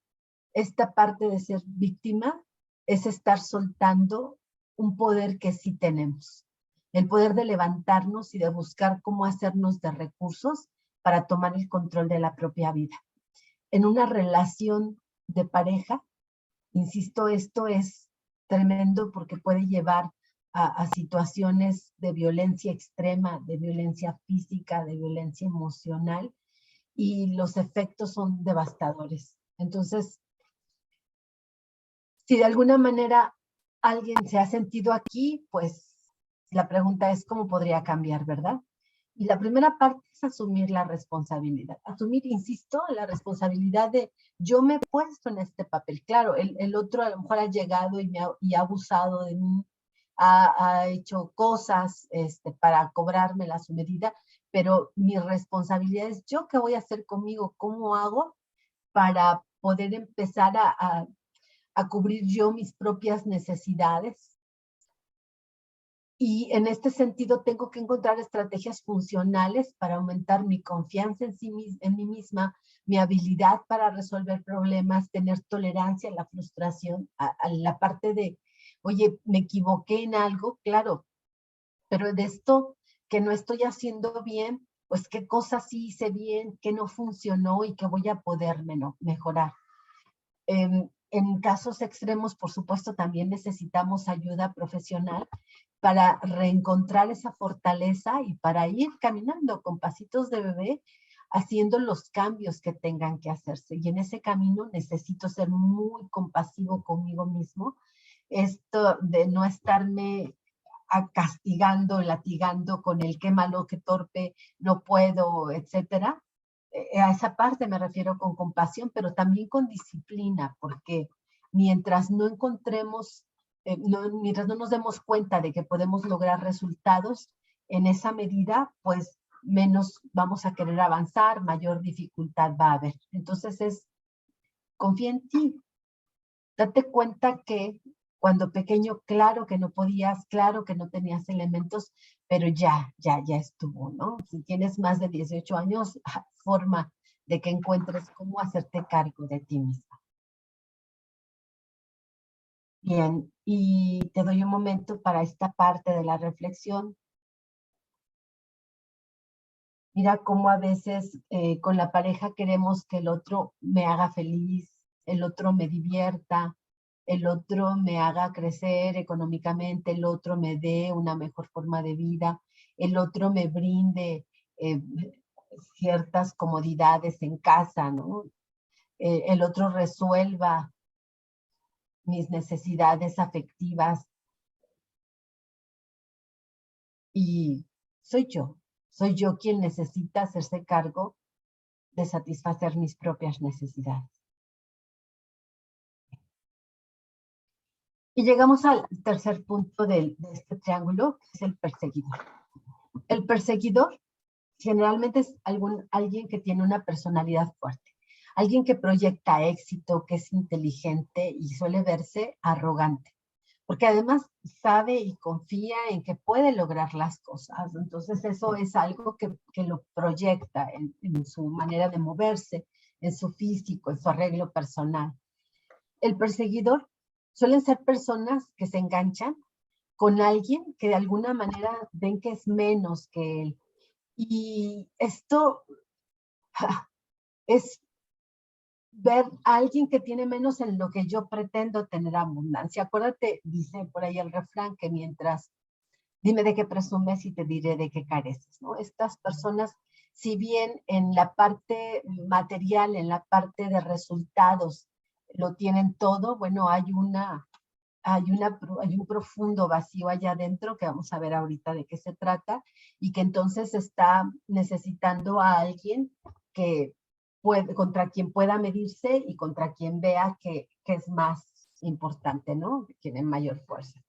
esta parte de ser víctima es estar soltando un poder que sí tenemos. El poder de levantarnos y de buscar cómo hacernos de recursos para tomar el control de la propia vida. En una relación de pareja, insisto, esto es tremendo porque puede llevar a situaciones de violencia extrema, de violencia física, de violencia emocional, y los efectos son devastadores. Entonces, si de alguna manera alguien se ha sentido aquí, pues la pregunta es cómo podría cambiar, ¿verdad? Y la primera parte es asumir la responsabilidad. Asumir, insisto, la responsabilidad de yo me he puesto en este papel. Claro, el otro a lo mejor ha llegado y ha abusado de mí, ha hecho cosas para cobrármela a su medida, pero mi responsabilidad es yo qué voy a hacer conmigo, cómo hago para poder empezar a cubrir yo mis propias necesidades. Y en este sentido tengo que encontrar estrategias funcionales para aumentar mi confianza en mí misma, mi habilidad para resolver problemas, tener tolerancia a la frustración, a la parte de, oye, me equivoqué en algo, claro, pero de esto que no estoy haciendo bien, pues qué cosas sí hice bien, qué no funcionó y qué voy a poder mejorar. En casos extremos, por supuesto, también necesitamos ayuda profesional para reencontrar esa fortaleza y para ir caminando con pasitos de bebé, haciendo los cambios que tengan que hacerse. Y en ese camino necesito ser muy compasivo conmigo mismo. Esto de no estarme castigando, latigando con el qué malo, qué torpe, no puedo, etcétera. A esa parte me refiero con compasión, pero también con disciplina, porque mientras no encontremos, mientras no nos demos cuenta de que podemos lograr resultados en esa medida, pues menos vamos a querer avanzar, mayor dificultad va a haber. Entonces confía en ti, date cuenta que cuando pequeño, claro que no podías, claro que no tenías elementos, pero ya estuvo, ¿no? Si tienes más de 18 años, forma de que encuentres cómo hacerte cargo de ti misma. Bien, y te doy un momento para esta parte de la reflexión. Mira cómo a veces con la pareja queremos que el otro me haga feliz, el otro me divierta, el otro me haga crecer económicamente, el otro me dé una mejor forma de vida, el otro me brinde eh, ciertas comodidades en casa, ¿no? El otro resuelva mis necesidades afectivas y soy yo quien necesita hacerse cargo de satisfacer mis propias necesidades. Y llegamos al tercer punto de este triángulo, que es el perseguidor. El perseguidor generalmente es alguien que tiene una personalidad fuerte, alguien que proyecta éxito, que es inteligente y suele verse arrogante, porque además sabe y confía en que puede lograr las cosas. Entonces eso es algo que lo proyecta en su manera de moverse, en su físico, en su arreglo personal. El perseguidor suelen ser personas que se enganchan con alguien que de alguna manera ven que es menos que él. Y esto es ver a alguien que tiene menos en lo que yo pretendo tener abundancia. Acuérdate, dice por ahí el refrán, que mientras dime de qué presumes y te diré de qué careces, ¿no? Estas personas, si bien en la parte material, en la parte de resultados, lo tienen todo, bueno, hay un profundo vacío allá adentro que vamos a ver ahorita de qué se trata y que entonces está necesitando a alguien que contra quien pueda medirse y contra quien vea que es más importante, ¿no? Que tiene mayor fuerza.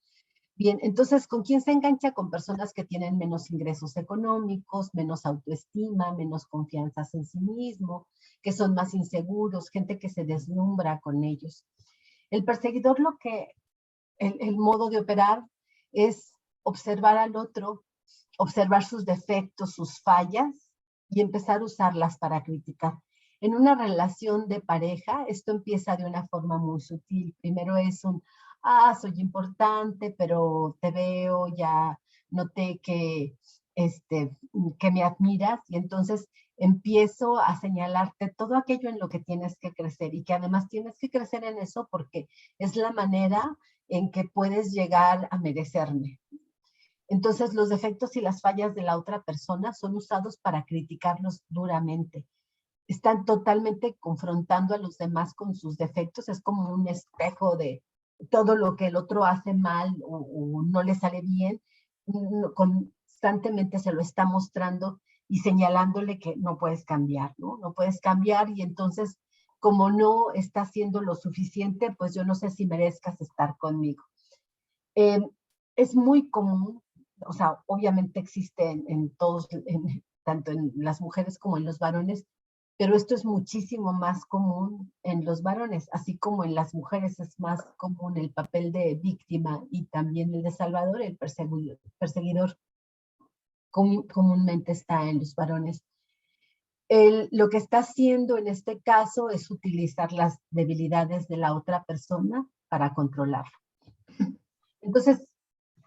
Bien, entonces, ¿con quién se engancha? Con personas que tienen menos ingresos económicos, menos autoestima, menos confianza en sí mismo, que son más inseguros, gente que se deslumbra con ellos. El perseguidor el modo de operar es observar al otro, observar sus defectos, sus fallas y empezar a usarlas para criticar. En una relación de pareja, esto empieza de una forma muy sutil. Primero es soy importante, pero te veo, ya noté que me admiras y entonces empiezo a señalarte todo aquello en lo que tienes que crecer y que además tienes que crecer en eso porque es la manera en que puedes llegar a merecerme. Entonces, los defectos y las fallas de la otra persona son usados para criticarlos duramente. Están totalmente confrontando a los demás con sus defectos. Es como un espejo de todo lo que el otro hace mal o no le sale bien. Constantemente se lo está mostrando y señalándole que no puedes cambiar, ¿no? No puedes cambiar y entonces, como no está haciendo lo suficiente, pues yo no sé si merezcas estar conmigo. Es muy común, o sea, obviamente existe en todos, tanto en las mujeres como en los varones, pero esto es muchísimo más común en los varones, así como en las mujeres es más común el papel de víctima y también el de salvador, el perseguidor comúnmente está en los varones. Lo que está haciendo en este caso es utilizar las debilidades de la otra persona para controlarlo. Entonces,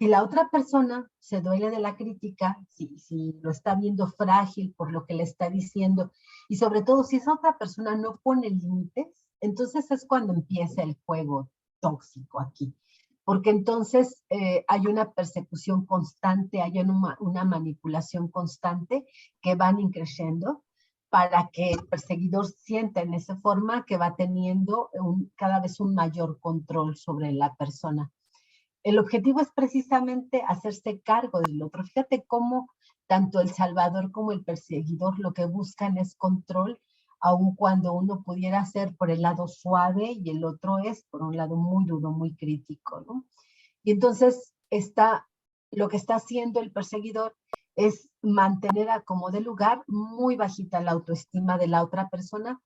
Si la otra persona se duele de la crítica, si lo está viendo frágil por lo que le está diciendo, y sobre todo si esa otra persona no pone límites, entonces es cuando empieza el juego tóxico aquí. Porque entonces hay una persecución constante, hay una manipulación constante que van increciendo para que el perseguidor sienta en esa forma que va teniendo cada vez un mayor control sobre la persona. El objetivo es precisamente hacerse cargo del otro. Fíjate cómo tanto el salvador como el perseguidor lo que buscan es control, aun cuando uno pudiera ser por el lado suave y el otro es por un lado muy duro, muy crítico, ¿no? Y entonces lo que está haciendo el perseguidor es mantener a como de lugar muy bajita la autoestima de la otra persona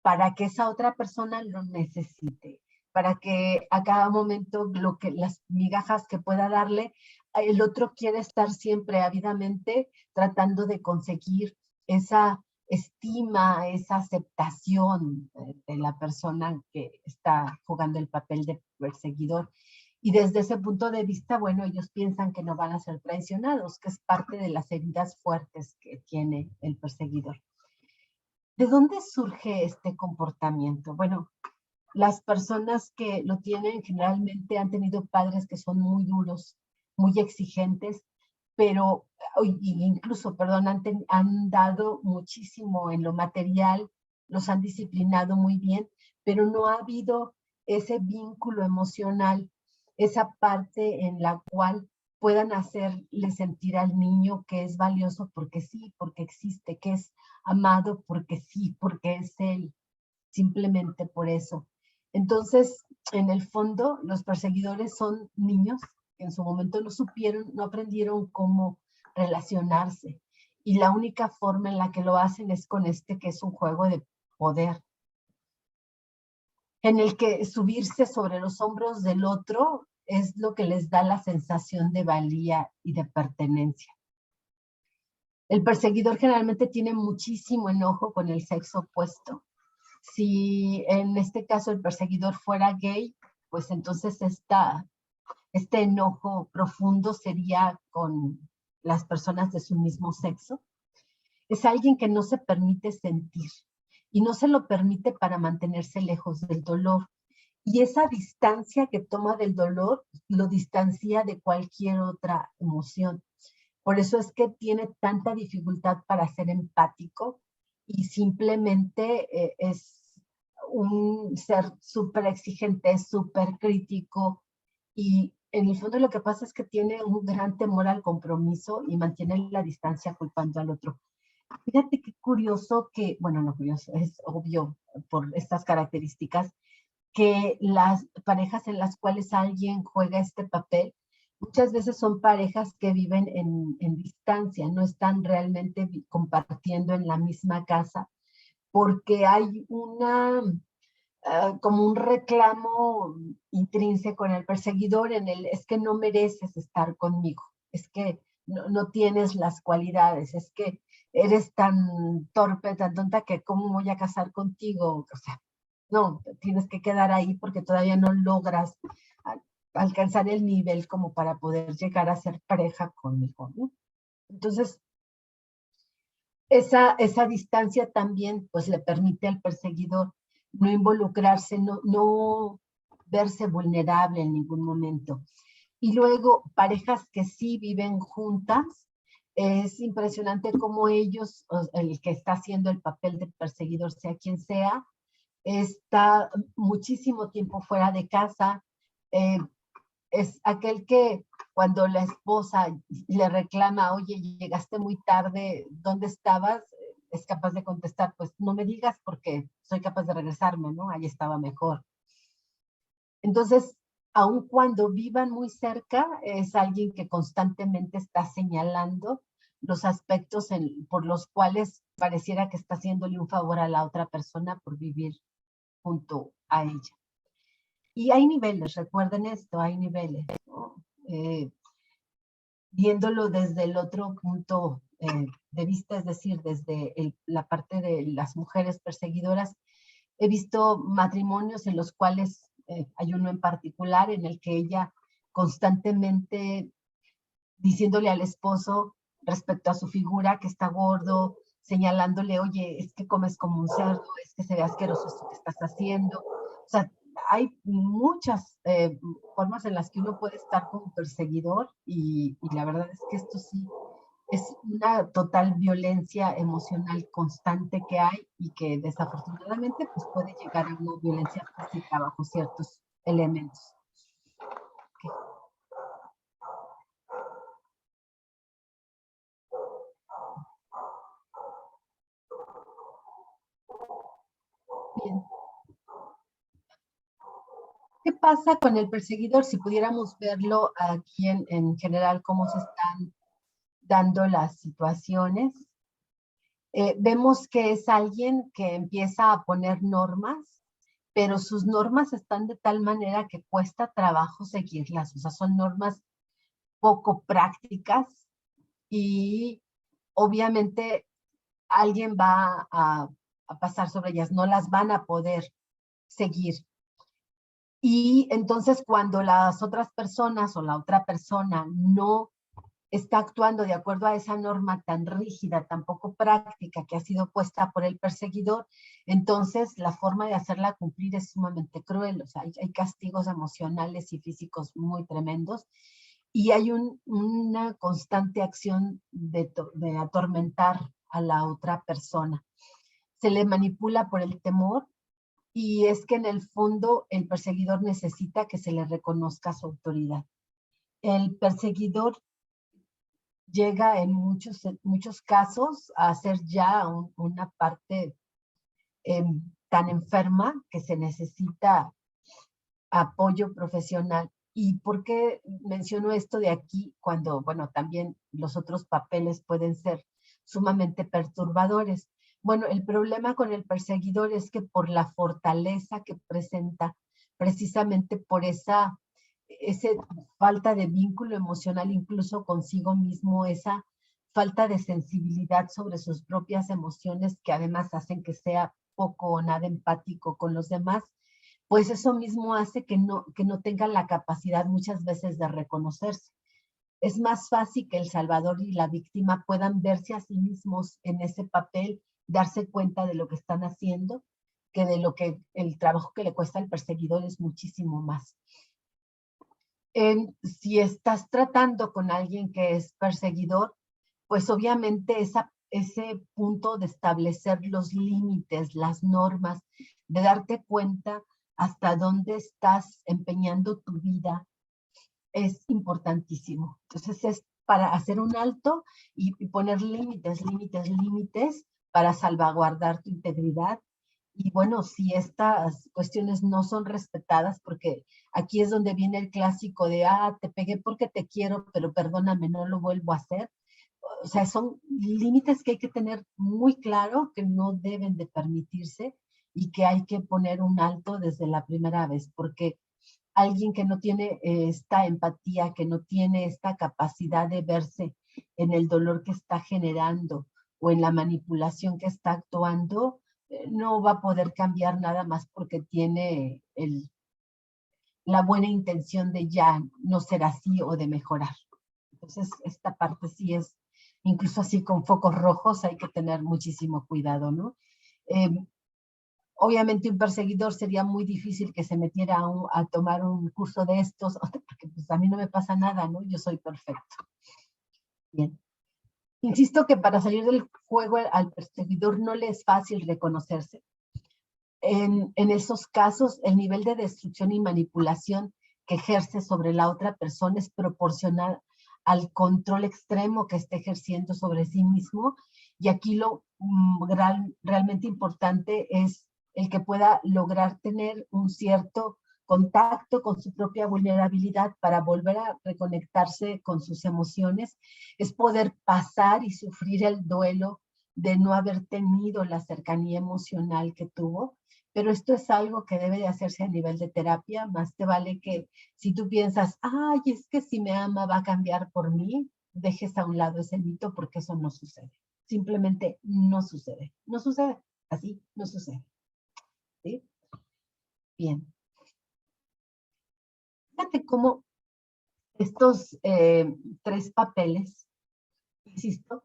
para que esa otra persona lo necesite, para que a cada momento las migajas que pueda darle, el otro quiere estar siempre ávidamente tratando de conseguir esa estima, esa aceptación de la persona que está jugando el papel de perseguidor. Y desde ese punto de vista, bueno, ellos piensan que no van a ser traicionados, que es parte de las heridas fuertes que tiene el perseguidor. ¿De dónde surge este comportamiento? Bueno, las personas que lo tienen generalmente han tenido padres que son muy duros, muy exigentes, pero incluso, perdón, han dado muchísimo en lo material, los han disciplinado muy bien, pero no ha habido ese vínculo emocional, esa parte en la cual puedan hacerle sentir al niño que es valioso porque sí, porque existe, que es amado porque sí, porque es él, simplemente por eso. Entonces, en el fondo, los perseguidores son niños que en su momento no supieron, no aprendieron cómo relacionarse. Y la única forma en la que lo hacen es con que es un juego de poder, en el que subirse sobre los hombros del otro es lo que les da la sensación de valía y de pertenencia. El perseguidor generalmente tiene muchísimo enojo con el sexo opuesto. Si en este caso el perseguidor fuera gay, pues entonces este enojo profundo sería con las personas de su mismo sexo. Es alguien que no se permite sentir y no se lo permite para mantenerse lejos del dolor. Y esa distancia que toma del dolor lo distancia de cualquier otra emoción. Por eso es que tiene tanta dificultad para ser empático y simplemente es un ser súper exigente, súper crítico, y en el fondo lo que pasa es que tiene un gran temor al compromiso y mantiene la distancia culpando al otro. Fíjate qué curioso que, bueno, no curioso, es obvio por estas características, que las parejas en las cuales alguien juega este papel muchas veces son parejas que viven en distancia, no están realmente compartiendo en la misma casa, porque hay como un reclamo intrínseco en el perseguidor, es que no mereces estar conmigo, es que no tienes las cualidades, es que eres tan torpe, tan tonta que cómo voy a casar contigo, o sea, no, tienes que quedar ahí porque todavía no logras alcanzar el nivel como para poder llegar a ser pareja conmigo, ¿no? Entonces, esa distancia también pues le permite al perseguidor no involucrarse, no verse vulnerable en ningún momento. Y luego, parejas que sí viven juntas, es impresionante cómo ellos, el que está haciendo el papel de perseguidor, sea quien sea, está muchísimo tiempo fuera de casa, es aquel que cuando la esposa le reclama, oye, llegaste muy tarde, ¿dónde estabas? Es capaz de contestar, pues no me digas porque soy capaz de regresarme, ¿no? Ahí estaba mejor. Entonces, aun cuando vivan muy cerca, es alguien que constantemente está señalando los aspectos por los cuales pareciera que está haciéndole un favor a la otra persona por vivir junto a ella. Y hay niveles, recuerden esto, hay niveles, ¿no? Viéndolo desde el otro punto de vista, es decir, desde la parte de las mujeres perseguidoras, he visto matrimonios en los cuales hay uno en particular en el que ella constantemente diciéndole al esposo respecto a su figura que está gordo, señalándole, oye, es que comes como un cerdo, es que se ve asqueroso esto que estás haciendo. O sea, hay muchas formas en las que uno puede estar como perseguidor y la verdad es que esto sí es una total violencia emocional constante que hay y que desafortunadamente pues puede llegar a una violencia física bajo ciertos elementos. Okay. Bien. ¿Qué pasa con el perseguidor? Si pudiéramos verlo aquí en general, cómo se están dando las situaciones. Vemos que es alguien que empieza a poner normas, pero sus normas están de tal manera que cuesta trabajo seguirlas. O sea, son normas poco prácticas y obviamente alguien va a pasar sobre ellas, no las van a poder seguir. Y entonces cuando las otras personas o la otra persona no está actuando de acuerdo a esa norma tan rígida, tan poco práctica que ha sido puesta por el perseguidor, entonces la forma de hacerla cumplir es sumamente cruel. O sea, hay castigos emocionales y físicos muy tremendos y hay una constante acción de atormentar a la otra persona. Se le manipula por el temor y es que en el fondo el perseguidor necesita que se le reconozca su autoridad. El perseguidor llega en muchos casos a ser ya una parte tan enferma que se necesita apoyo profesional. ¿Y por qué menciono esto de aquí cuando, bueno, también los otros papeles pueden ser sumamente perturbadores? Bueno, el problema con el perseguidor es que por la fortaleza que presenta, precisamente por esa falta de vínculo emocional incluso consigo mismo, esa falta de sensibilidad sobre sus propias emociones que además hacen que sea poco o nada empático con los demás, pues eso mismo hace que no tengan la capacidad muchas veces de reconocerse. Es más fácil que el salvador y la víctima puedan verse a sí mismos en ese papel, darse cuenta de lo que están haciendo, que de lo que el trabajo que le cuesta al perseguidor es muchísimo más. Si estás tratando con alguien que es perseguidor, pues obviamente ese punto de establecer los límites, las normas, de darte cuenta hasta dónde estás empeñando tu vida, es importantísimo. Entonces es para hacer un alto y poner límites para salvaguardar tu integridad. Y bueno, si estas cuestiones no son respetadas, porque aquí es donde viene el clásico de, te pegué porque te quiero, pero perdóname, no lo vuelvo a hacer. O sea, son límites que hay que tener muy claro, que no deben de permitirse y que hay que poner un alto desde la primera vez, porque alguien que no tiene esta empatía, que no tiene esta capacidad de verse en el dolor que está generando o en la manipulación que está actuando, no va a poder cambiar nada más porque tiene la buena intención de ya no ser así o de mejorar. Entonces, esta parte sí es, incluso así con focos rojos, hay que tener muchísimo cuidado, ¿no? Eh, Obviamente un perseguidor sería muy difícil que se metiera a tomar un curso de estos, porque pues a mí no me pasa nada, ¿no? Yo soy perfecto. Bien. Insisto que para salir del juego al perseguidor no le es fácil reconocerse. En esos casos, el nivel de destrucción y manipulación que ejerce sobre la otra persona es proporcional al control extremo que está ejerciendo sobre sí mismo. Y aquí lo realmente importante es el que pueda lograr tener un cierto contacto con su propia vulnerabilidad para volver a reconectarse con sus emociones, es poder pasar y sufrir el duelo de no haber tenido la cercanía emocional que tuvo, pero esto es algo que debe de hacerse a nivel de terapia. Más te vale que si tú piensas, ay, es que si me ama va a cambiar por mí, dejes a un lado ese mito porque eso no sucede. Simplemente no sucede. No sucede. Así no sucede. ¿Sí? Bien. Fíjate cómo Estos tres papeles, insisto,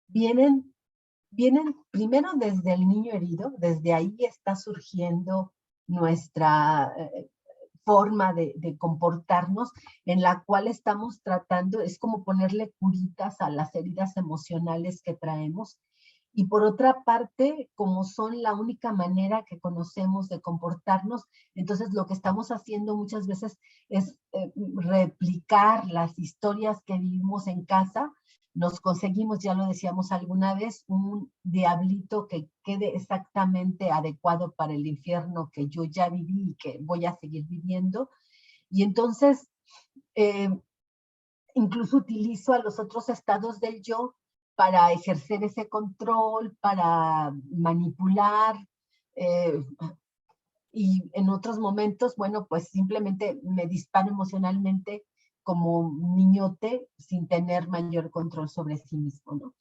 vienen primero desde el niño herido, desde ahí está surgiendo nuestra forma de comportarnos, en la cual estamos tratando, es como ponerle curitas a las heridas emocionales que traemos. Y por otra parte, como son la única manera que conocemos de comportarnos, entonces lo que estamos haciendo muchas veces es replicar las historias que vivimos en casa. Nos conseguimos, ya lo decíamos alguna vez, un diablito que quede exactamente adecuado para el infierno que yo ya viví y que voy a seguir viviendo. Y entonces, eh, incluso utilizo a los otros estados del yo para ejercer ese control, para manipular, eh, y en otros momentos, bueno, pues simplemente me disparo emocionalmente como un niñote sin tener mayor control sobre sí mismo, ¿no?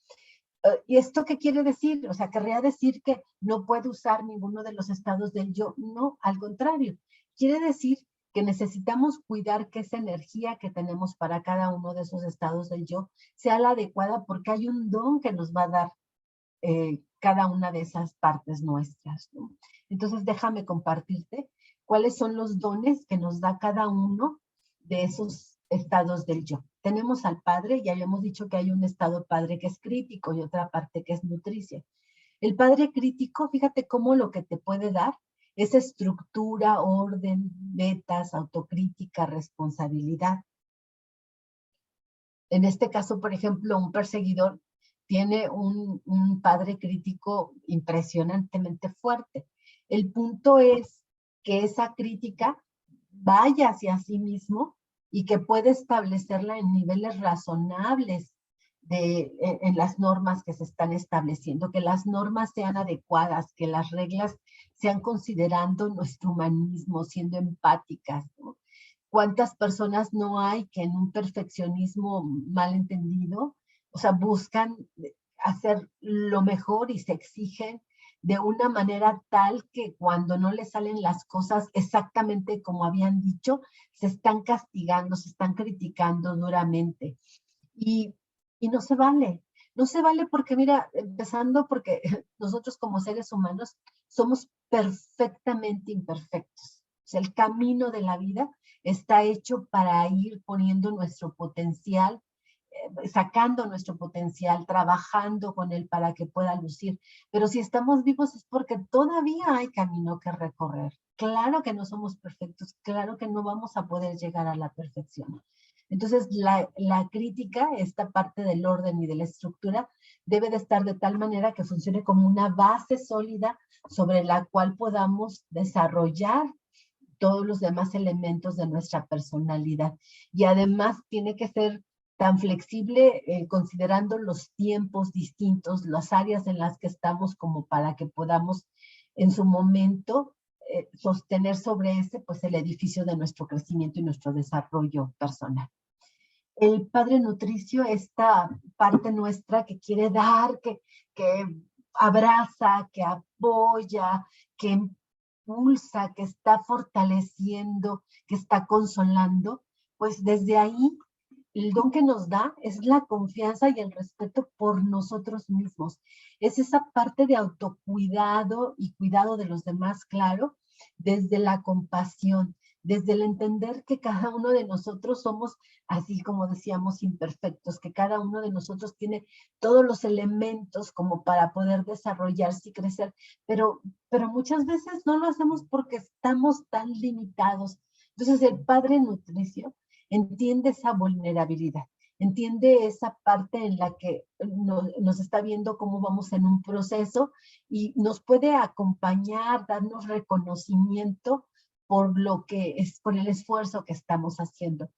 ¿Y esto qué quiere decir? O sea, querría decir que no puedo usar ninguno de los estados del yo. No, al contrario. Quiere decir que necesitamos cuidar que esa energía que tenemos para cada uno de esos estados del yo sea la adecuada, porque hay un don que nos va a dar cada una de esas partes nuestras, ¿no? Entonces, déjame compartirte cuáles son los dones que nos da cada uno de esos estados del yo. Tenemos al padre, ya habíamos dicho que hay un estado padre que es crítico y otra parte que es nutricia. El padre crítico, fíjate cómo lo que te puede dar es estructura, orden, metas, autocrítica, responsabilidad. En este caso, por ejemplo, un perseguidor tiene un padre crítico impresionantemente fuerte. El punto es que esa crítica vaya hacia sí mismo y que puede establecerla en niveles razonables en las normas que se están estableciendo, que las normas sean adecuadas, que las reglas sean considerando nuestro humanismo, siendo empáticas, ¿no? ¿Cuántas personas no hay que en un perfeccionismo mal entendido, o sea, buscan hacer lo mejor y se exigen de una manera tal que cuando no les salen las cosas exactamente como habían dicho, se están castigando, se están criticando duramente? Y, y no se vale. No se vale porque, mira, empezando porque nosotros como seres humanos somos perfectamente imperfectos. O sea, el camino de la vida está hecho para ir poniendo nuestro potencial, sacando nuestro potencial, trabajando con él para que pueda lucir. Pero si estamos vivos es porque todavía hay camino que recorrer. Claro que no somos perfectos, claro que no vamos a poder llegar a la perfección. Entonces, la crítica, esta parte del orden y de la estructura, debe de estar de tal manera que funcione como una base sólida sobre la cual podamos desarrollar todos los demás elementos de nuestra personalidad. Y además tiene que ser tan flexible, considerando los tiempos distintos, las áreas en las que estamos, como para que podamos en su momento sostener sobre ese, pues, el edificio de nuestro crecimiento y nuestro desarrollo personal. El padre nutricio, esta parte nuestra que quiere dar, que abraza, que apoya, que impulsa, que está fortaleciendo, que está consolando, pues desde ahí el don que nos da es la confianza y el respeto por nosotros mismos. Es esa parte de autocuidado y cuidado de los demás, claro, desde la compasión, desde el entender que cada uno de nosotros somos, así como decíamos, imperfectos, que cada uno de nosotros tiene todos los elementos como para poder desarrollarse y crecer, pero muchas veces no lo hacemos porque estamos tan limitados. Entonces el padre nutricio entiende esa vulnerabilidad, entiende esa parte en la que nos está viendo cómo vamos en un proceso y nos puede acompañar, darnos reconocimiento por lo que es, por el esfuerzo que estamos haciendo.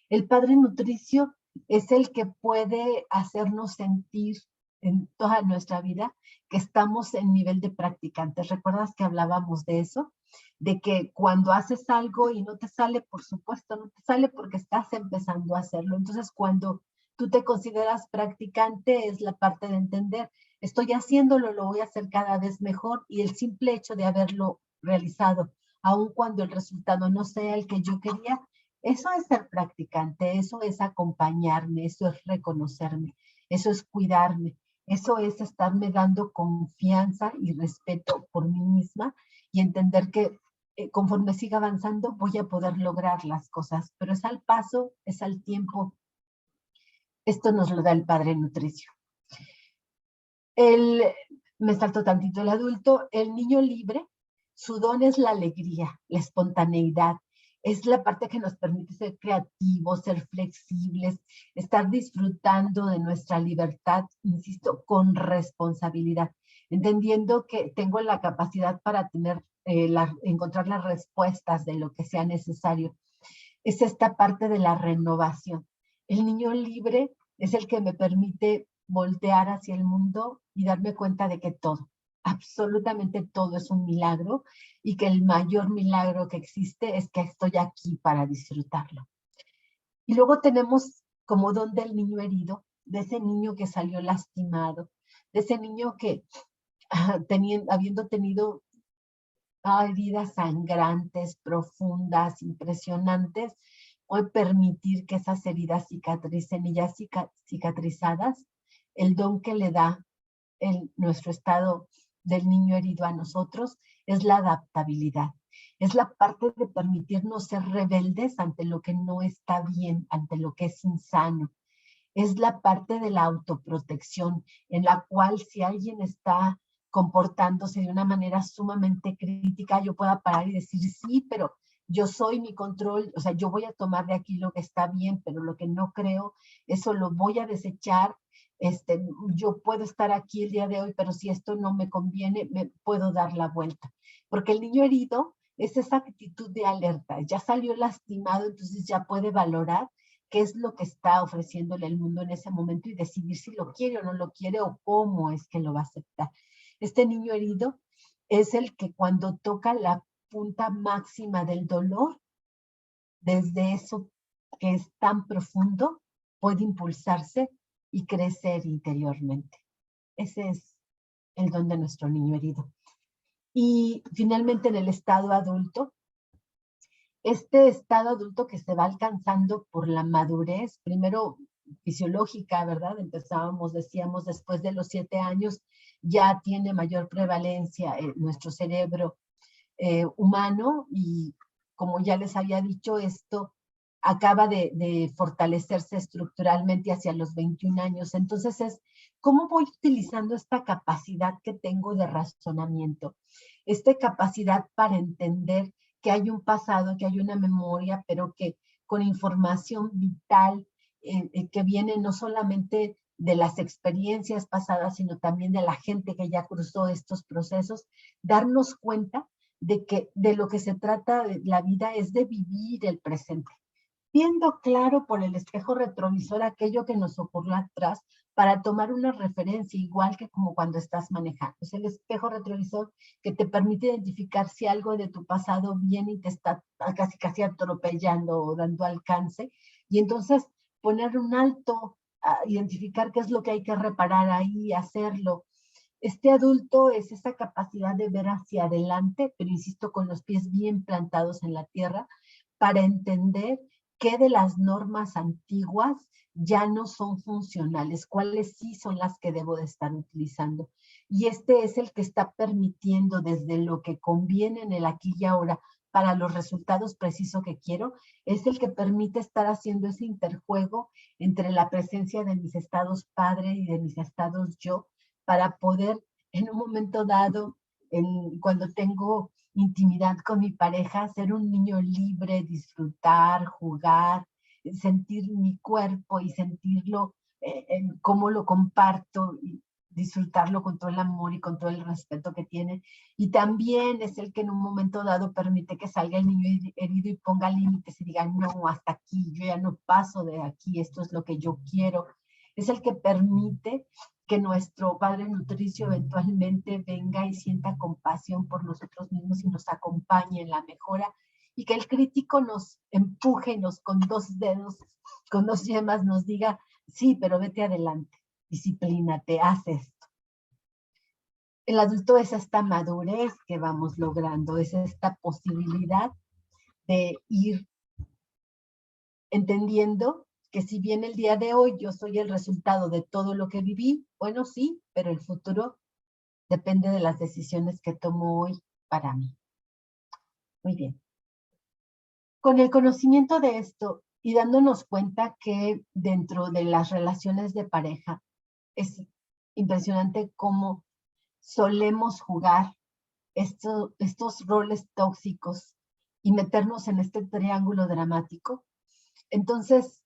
El padre nutricio es el que puede hacernos sentir en toda nuestra vida que estamos en nivel de practicantes. ¿Recuerdas que hablábamos de eso? De que cuando haces algo y no te sale, por supuesto, no te sale porque estás empezando a hacerlo. Entonces, cuando tú te consideras practicante, es la parte de entender, estoy haciéndolo, lo voy a hacer cada vez mejor, y el simple hecho de haberlo realizado, aun cuando el resultado no sea el que yo quería, Eso es ser practicante, eso es acompañarme, eso es reconocerme, eso es cuidarme, eso es estarme dando confianza y respeto por mí misma y entender que conforme siga avanzando voy a poder lograr las cosas, pero es al paso, es al tiempo. Esto nos lo da el Padre Nutricio. Me salto tantito el adulto, el niño libre, su don es la alegría, la espontaneidad, es la parte que nos permite ser creativos, ser flexibles, estar disfrutando de nuestra libertad, insisto, con responsabilidad, entendiendo que tengo la capacidad para tener, encontrar las respuestas de lo que sea necesario. Es esta parte de la renovación. El niño libre es el que me permite voltear hacia el mundo y darme cuenta de que todo, absolutamente todo es un milagro y que el mayor milagro que existe es que estoy aquí para disfrutarlo. Y luego tenemos como don del niño herido, de ese niño que salió lastimado, de ese niño que habiendo tenido heridas sangrantes, profundas, impresionantes, puede permitir que esas heridas cicatricen y ya cicatrizadas, el don que le da nuestro estado del niño herido a nosotros es la adaptabilidad. Es la parte de permitirnos ser rebeldes ante lo que no está bien, ante lo que es insano. Es la parte de la autoprotección en la cual si alguien está comportándose de una manera sumamente crítica, yo pueda parar y decir, sí, pero yo soy mi control, o sea, yo voy a tomar de aquí lo que está bien, pero lo que no creo, eso lo voy a desechar. Yo puedo estar aquí el día de hoy, pero si esto no me conviene, me puedo dar la vuelta. Porque el niño herido es esa actitud de alerta, ya salió lastimado, entonces ya puede valorar qué es lo que está ofreciéndole el mundo en ese momento y decidir si lo quiere o no lo quiere o cómo es que lo va a aceptar. Este niño herido es el que cuando toca la punta máxima del dolor, desde eso que es tan profundo, puede impulsarse y crecer interiormente. Ese es el don de nuestro niño herido. Y finalmente en el estado adulto, este estado adulto que se va alcanzando por la madurez, primero fisiológica, ¿verdad? Empezábamos, decíamos, después de los 7 años, ya tiene mayor prevalencia nuestro cerebro humano y como ya les había dicho, esto acaba de fortalecerse estructuralmente hacia los 21 años. Entonces es, ¿cómo voy utilizando esta capacidad que tengo de razonamiento? Esta capacidad para entender que hay un pasado, que hay una memoria, pero que con información vital que viene no solamente de las experiencias pasadas, sino también de la gente que ya cruzó estos procesos, darnos cuenta de que de lo que se trata de la vida es de vivir el presente, viendo claro por el espejo retrovisor aquello que nos ocurrió atrás para tomar una referencia, igual que como cuando estás manejando. Es el espejo retrovisor que te permite identificar si algo de tu pasado viene y te está casi atropellando o dando alcance, y entonces poner un alto, identificar qué es lo que hay que reparar ahí, hacerlo. Este adulto es esa capacidad de ver hacia adelante, pero insisto, con los pies bien plantados en la tierra, para entender qué de las normas antiguas ya no son funcionales, cuáles sí son las que debo de estar utilizando. Y este es el que está permitiendo desde lo que conviene en el aquí y ahora para los resultados precisos que quiero, es el que permite estar haciendo ese interjuego entre la presencia de mis estados padre y de mis estados yo, para poder en un momento dado, cuando tengo intimidad con mi pareja, ser un niño libre, disfrutar, jugar, sentir mi cuerpo y sentirlo, cómo lo comparto y disfrutarlo con todo el amor y con todo el respeto que tiene. Y también es el que en un momento dado permite que salga el niño herido y ponga límites y diga, no, hasta aquí, yo ya no paso de aquí, esto es lo que yo quiero. Es el que permite que nuestro Padre Nutricio eventualmente venga y sienta compasión por nosotros mismos y nos acompañe en la mejora, y que el crítico nos empuje y nos con 2 dedos, con 2 yemas nos diga, sí, pero vete adelante, disciplínate, haz esto. El adulto es esta madurez que vamos logrando, es esta posibilidad de ir entendiendo que si bien el día de hoy yo soy el resultado de todo lo que viví, bueno, sí, pero el futuro depende de las decisiones que tomo hoy para mí. Muy bien. Con el conocimiento de esto y dándonos cuenta que dentro de las relaciones de pareja es impresionante cómo solemos jugar estos roles tóxicos y meternos en este triángulo dramático. Entonces,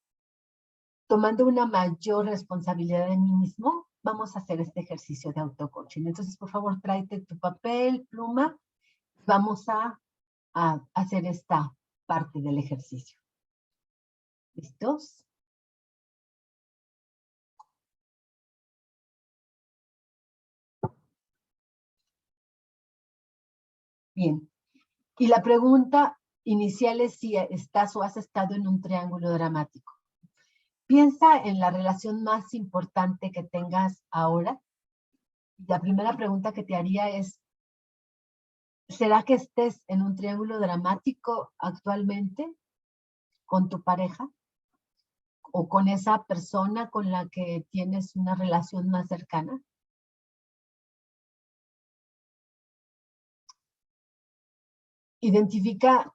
tomando una mayor responsabilidad de mí mismo, vamos a hacer este ejercicio de autocoaching. Entonces, por favor, tráete tu papel, pluma. Vamos a hacer esta parte del ejercicio. ¿Listos? Bien. Y la pregunta inicial es si estás o has estado en un triángulo dramático. Piensa en la relación más importante que tengas ahora. La primera pregunta que te haría es, ¿será que estés en un triángulo dramático actualmente con tu pareja o con esa persona con la que tienes una relación más cercana? Identifica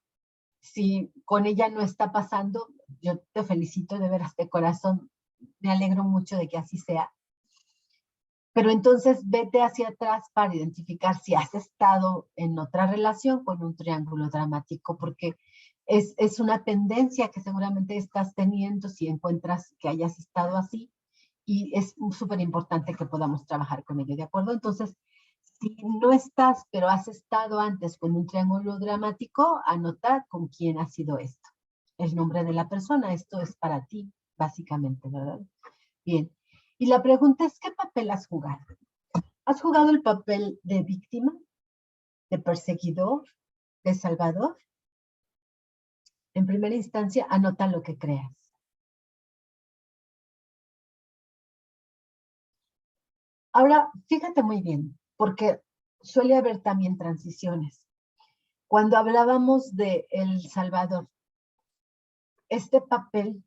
si con ella no está pasando. Yo te felicito de veras de corazón. Me alegro mucho de que así sea. Pero entonces vete hacia atrás para identificar si has estado en otra relación con un triángulo dramático, porque es una tendencia que seguramente estás teniendo si encuentras que hayas estado así, y es súper importante que podamos trabajar con ello, ¿de acuerdo? Entonces, si no estás, pero has estado antes con un triángulo dramático, anota con quién ha sido esto. El nombre de la persona, esto es para ti, básicamente, ¿verdad? Bien. Y la pregunta es, ¿qué papel has jugado? ¿Has jugado el papel de víctima, de perseguidor, de salvador? En primera instancia, anota lo que creas. Ahora, fíjate muy bien, porque suele haber también transiciones. Cuando hablábamos de El Salvador, este papel,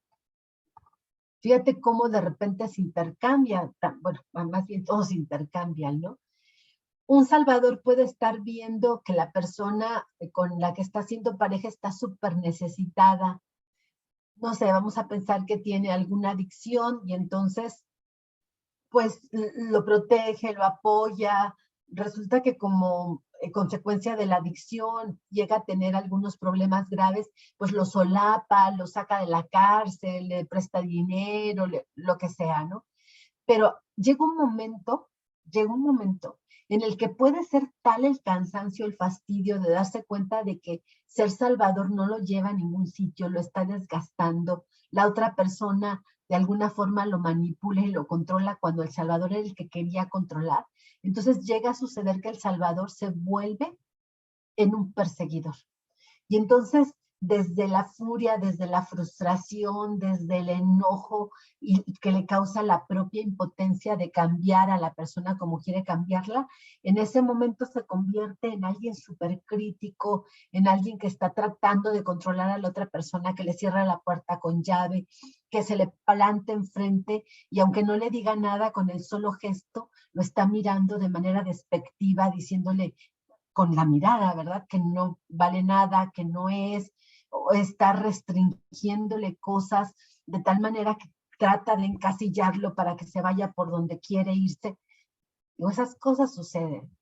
fíjate cómo de repente se intercambia, bueno, más bien todos intercambian, ¿no? Un salvador puede estar viendo que la persona con la que está haciendo pareja está súper necesitada. No sé, vamos a pensar que tiene alguna adicción y entonces, pues, lo protege, lo apoya. Resulta que como consecuencia de la adicción llega a tener algunos problemas graves, pues lo solapa, lo saca de la cárcel, le presta dinero, lo que sea, ¿no? Pero llega un momento en el que puede ser tal el cansancio, el fastidio de darse cuenta de que ser salvador no lo lleva a ningún sitio, lo está desgastando. La otra persona de alguna forma lo manipula y lo controla cuando el salvador era el que quería controlar. Entonces llega a suceder que el salvador se vuelve en un perseguidor. Y entonces, desde la furia, desde la frustración, desde el enojo y que le causa la propia impotencia de cambiar a la persona como quiere cambiarla, en ese momento se convierte en alguien súper crítico, en alguien que está tratando de controlar a la otra persona, que le cierra la puerta con llave, que se le planta enfrente y aunque no le diga nada, con el solo gesto lo está mirando de manera despectiva, diciéndole con la mirada, ¿verdad? Que no vale nada, que no es, o está restringiéndole cosas de tal manera que trata de encasillarlo para que se vaya por donde quiere irse. Y esas cosas suceden.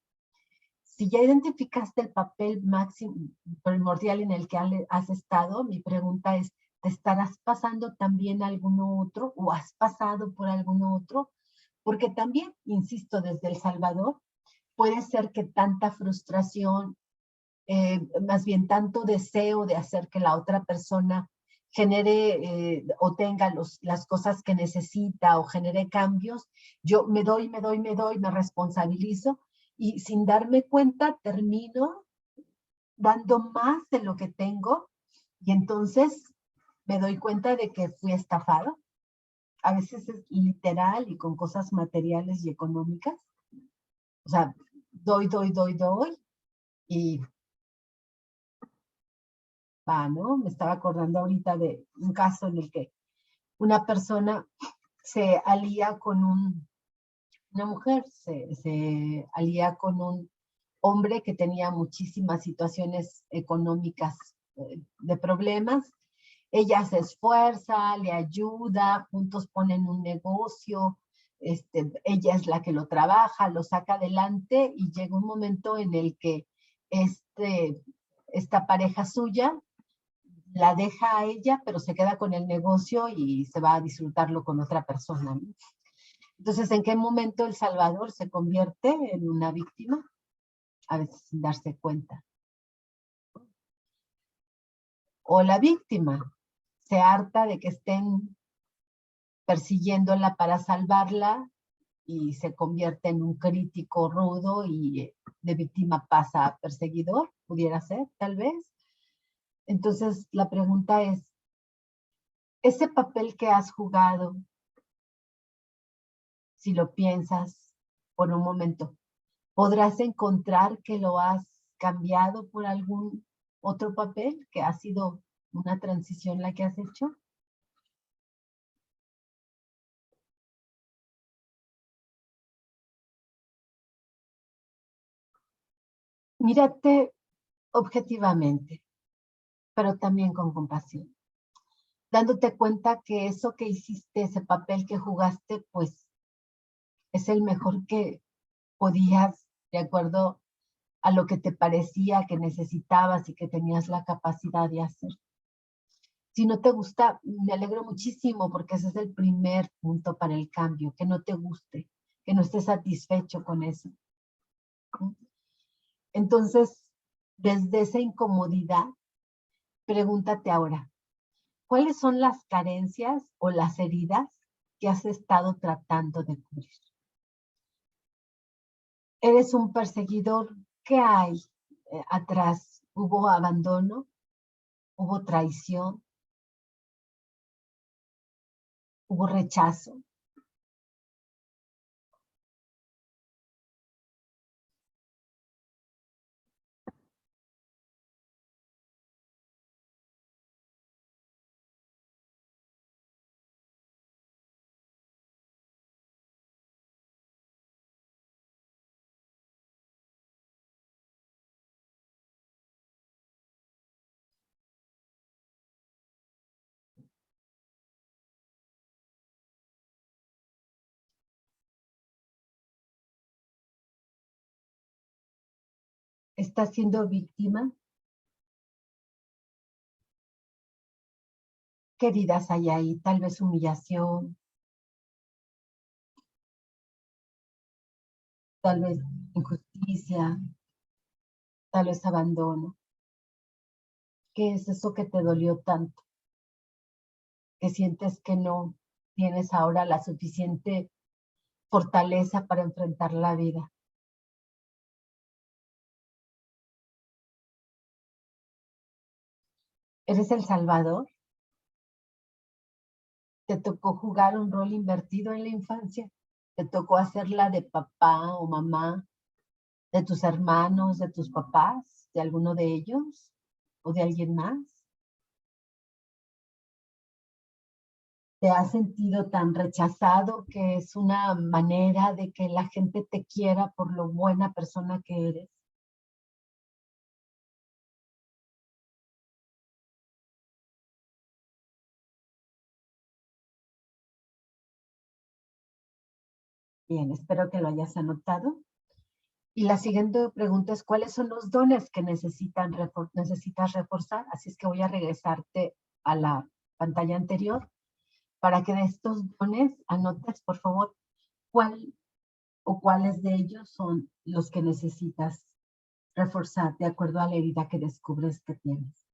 Si ya identificaste el papel máximo, primordial en el que has estado, mi pregunta es, ¿te estarás pasando también a alguno otro o has pasado por alguno otro? Porque también, insisto, desde El Salvador, puede ser que tanta frustración, más bien tanto deseo de hacer que la otra persona genere o tenga las cosas que necesita o genere cambios, yo me doy, me responsabilizo y sin darme cuenta termino dando más de lo que tengo y entonces me doy cuenta de que fui estafado. A veces es literal y con cosas materiales y económicas. O sea, doy y papá, ¿no? Me estaba acordando ahorita de un caso en el que una persona se alía con una mujer, se alía con un hombre que tenía muchísimas situaciones económicas de problemas. Ella se esfuerza, le ayuda, juntos ponen un negocio, ella es la que lo trabaja, lo saca adelante y llega un momento en el que esta pareja suya la deja a ella, pero se queda con el negocio y se va a disfrutarlo con otra persona, ¿no? Entonces, ¿en qué momento El Salvador se convierte en una víctima? A veces sin darse cuenta. O la víctima se harta de que estén persiguiéndola para salvarla y se convierte en un crítico rudo y de víctima pasa a perseguidor, pudiera ser, tal vez. Entonces, la pregunta es, ese papel que has jugado, si lo piensas por un momento, ¿podrás encontrar que lo has cambiado por algún otro papel que ha sido una transición la que has hecho? Mírate objetivamente, pero también con compasión, dándote cuenta que eso que hiciste, ese papel que jugaste, pues es el mejor que podías, de acuerdo a lo que te parecía que necesitabas y que tenías la capacidad de hacer. Si no te gusta, me alegro muchísimo porque ese es el primer punto para el cambio, que no te guste, que no estés satisfecho con eso. Entonces, desde esa incomodidad, pregúntate ahora, ¿cuáles son las carencias o las heridas que has estado tratando de cubrir? Eres un perseguidor. ¿Qué hay atrás? ¿Hubo abandono? ¿Hubo traición? ¿Hubo rechazo? ¿Estás siendo víctima? ¿Qué heridas hay ahí? Tal vez humillación, tal vez injusticia, tal vez abandono. ¿Qué es eso que te dolió tanto? Que sientes que no tienes ahora la suficiente fortaleza para enfrentar la vida. ¿Eres el salvador? ¿Te tocó jugar un rol invertido en la infancia? ¿Te tocó hacerla de papá o mamá, de tus hermanos, de tus papás, de alguno de ellos o de alguien más? ¿Te has sentido tan rechazado que es una manera de que la gente te quiera por lo buena persona que eres? Bien, espero que lo hayas anotado. Y la siguiente pregunta es, ¿cuáles son los dones que necesitas reforzar? Así es que voy a regresarte a la pantalla anterior para que de estos dones anotes, por favor, cuál o cuáles de ellos son los que necesitas reforzar de acuerdo a la herida que descubres que tienes.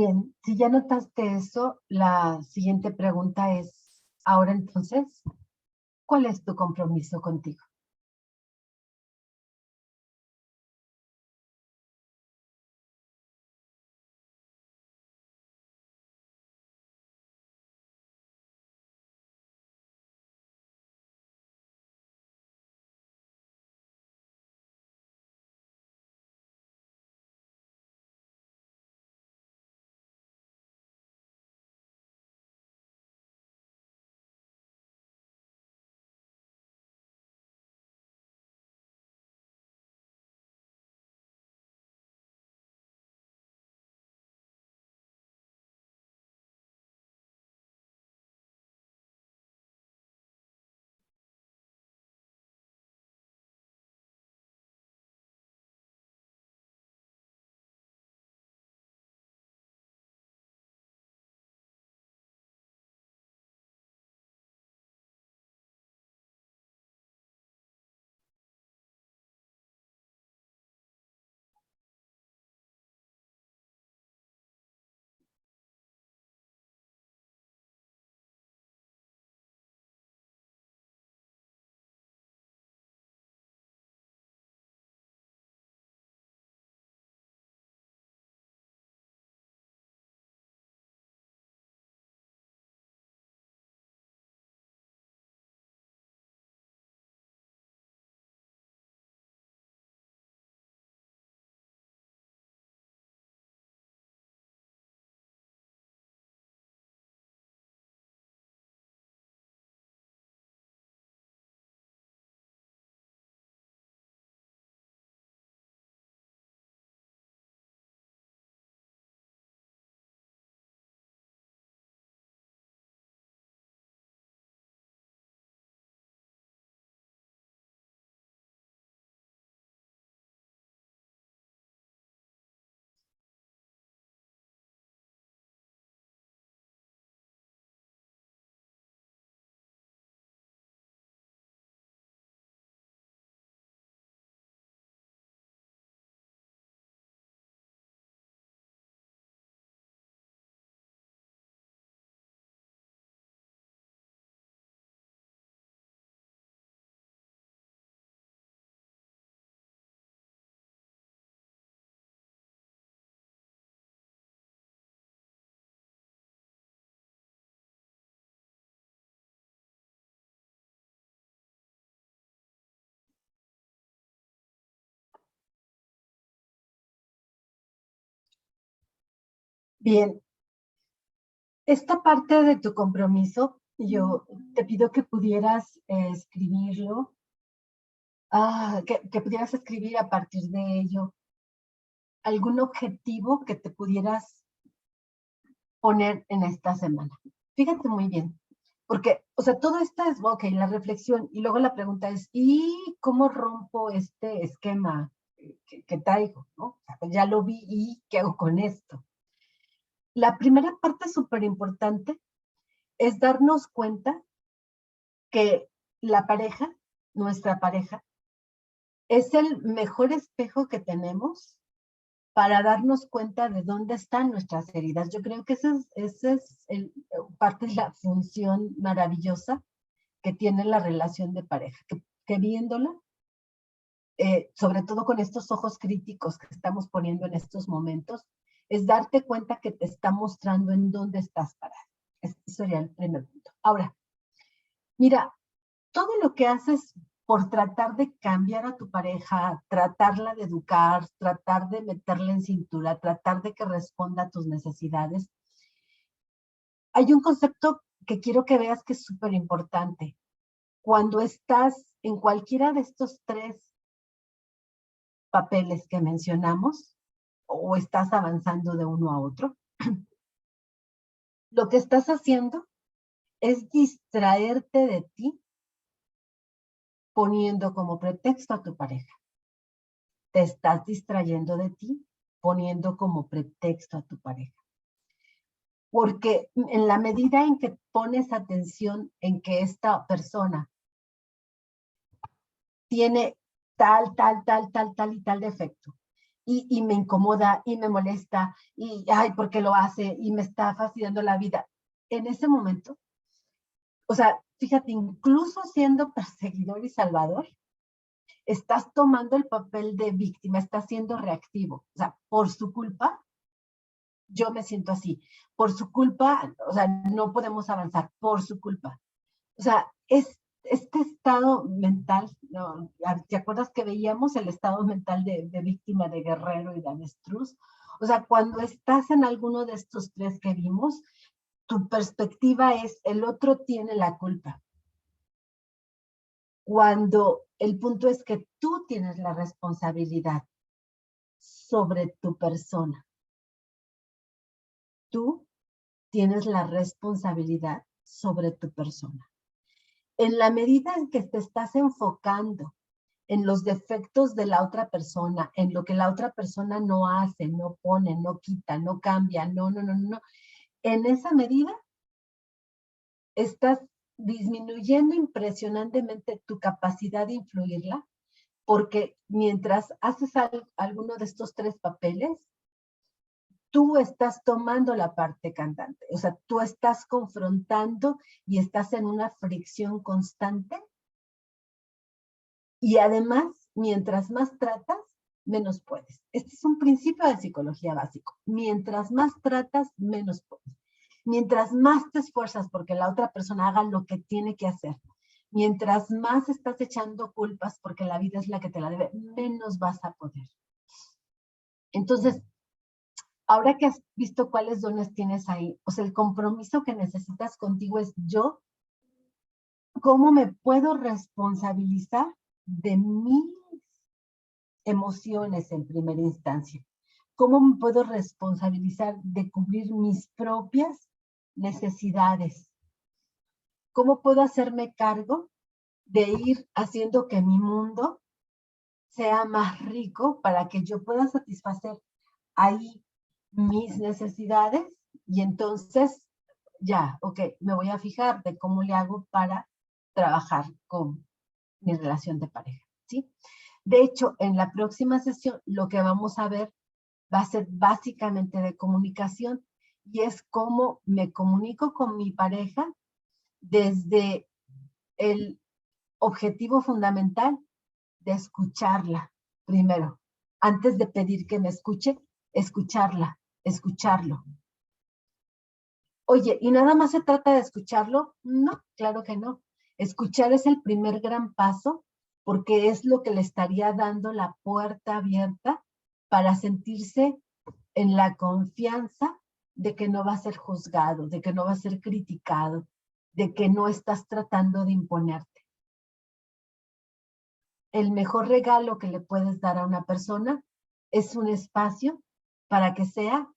Bien, si ya notaste eso, la siguiente pregunta es, ahora entonces, ¿cuál es tu compromiso contigo? Bien, esta parte de tu compromiso, yo te pido que pudieras escribirlo, que pudieras escribir a partir de ello algún objetivo que te pudieras poner en esta semana. Fíjate muy bien, porque, o sea, todo esto es, ok, la reflexión, y luego la pregunta es, ¿y cómo rompo este esquema que traigo? ¿No? O sea, pues ya lo vi, ¿y qué hago con esto? La primera parte súper importante es darnos cuenta que la pareja, nuestra pareja, es el mejor espejo que tenemos para darnos cuenta de dónde están nuestras heridas. Yo creo que esa es parte de la función maravillosa que tiene la relación de pareja, que viéndola, sobre todo con estos ojos críticos que estamos poniendo en estos momentos, es darte cuenta que te está mostrando en dónde estás parado. Ese sería el primer punto. Ahora, mira, todo lo que haces por tratar de cambiar a tu pareja, tratarla de educar, tratar de meterla en cintura, tratar de que responda a tus necesidades, hay un concepto que quiero que veas que es súper importante. Cuando estás en cualquiera de estos tres papeles que mencionamos, o estás avanzando de uno a otro, lo que estás haciendo es distraerte de ti poniendo como pretexto a tu pareja. Te estás distrayendo de ti poniendo como pretexto a tu pareja. Porque en la medida en que pones atención en que esta persona tiene tal y tal defecto, y me incomoda y me molesta y, ay, ¿por qué lo hace? Y me está fastidiando la vida. En ese momento, o sea, fíjate, incluso siendo perseguidor y salvador, estás tomando el papel de víctima, estás siendo reactivo. O sea, por su culpa, yo me siento así. Por su culpa, o sea, no podemos avanzar, por su culpa. O sea, este estado mental, ¿no? ¿Te acuerdas que veíamos el estado mental de víctima, de guerrero y de avestruz? O sea, cuando estás en alguno de estos tres que vimos, tu perspectiva es el otro tiene la culpa. Cuando el punto es que tú tienes la responsabilidad sobre tu persona. Tú tienes la responsabilidad sobre tu persona. En la medida en que te estás enfocando en los defectos de la otra persona, en lo que la otra persona no hace, no pone, no quita, no cambia, no. En esa medida estás disminuyendo impresionantemente tu capacidad de influirla, porque mientras haces alguno de estos tres papeles, tú estás tomando la parte cantante, o sea, tú estás confrontando y estás en una fricción constante. Y además, mientras más tratas, menos puedes. Este es un principio de psicología básico. Mientras más tratas, menos puedes. Mientras más te esfuerzas porque la otra persona haga lo que tiene que hacer, mientras más estás echando culpas porque la vida es la que te la debe, menos vas a poder. Entonces, ahora que has visto cuáles dones tienes ahí, o sea, el compromiso que necesitas contigo es yo, ¿cómo me puedo responsabilizar de mis emociones en primera instancia? ¿Cómo me puedo responsabilizar de cubrir mis propias necesidades? ¿Cómo puedo hacerme cargo de ir haciendo que mi mundo sea más rico para que yo pueda satisfacer ahí mis necesidades? Y entonces, ya, ok, me voy a fijar de cómo le hago para trabajar con mi relación de pareja, ¿sí? De hecho, en la próxima sesión, lo que vamos a ver va a ser básicamente de comunicación y es cómo me comunico con mi pareja desde el objetivo fundamental de escucharla primero. Antes de pedir que me escuche, escucharla, escucharlo. Oye, ¿y nada más se trata de escucharlo? No, claro que no. Escuchar es el primer gran paso porque es lo que le estaría dando la puerta abierta para sentirse en la confianza de que no va a ser juzgado, de que no va a ser criticado, de que no estás tratando de imponerte. El mejor regalo que le puedes dar a una persona es un espacio para que sea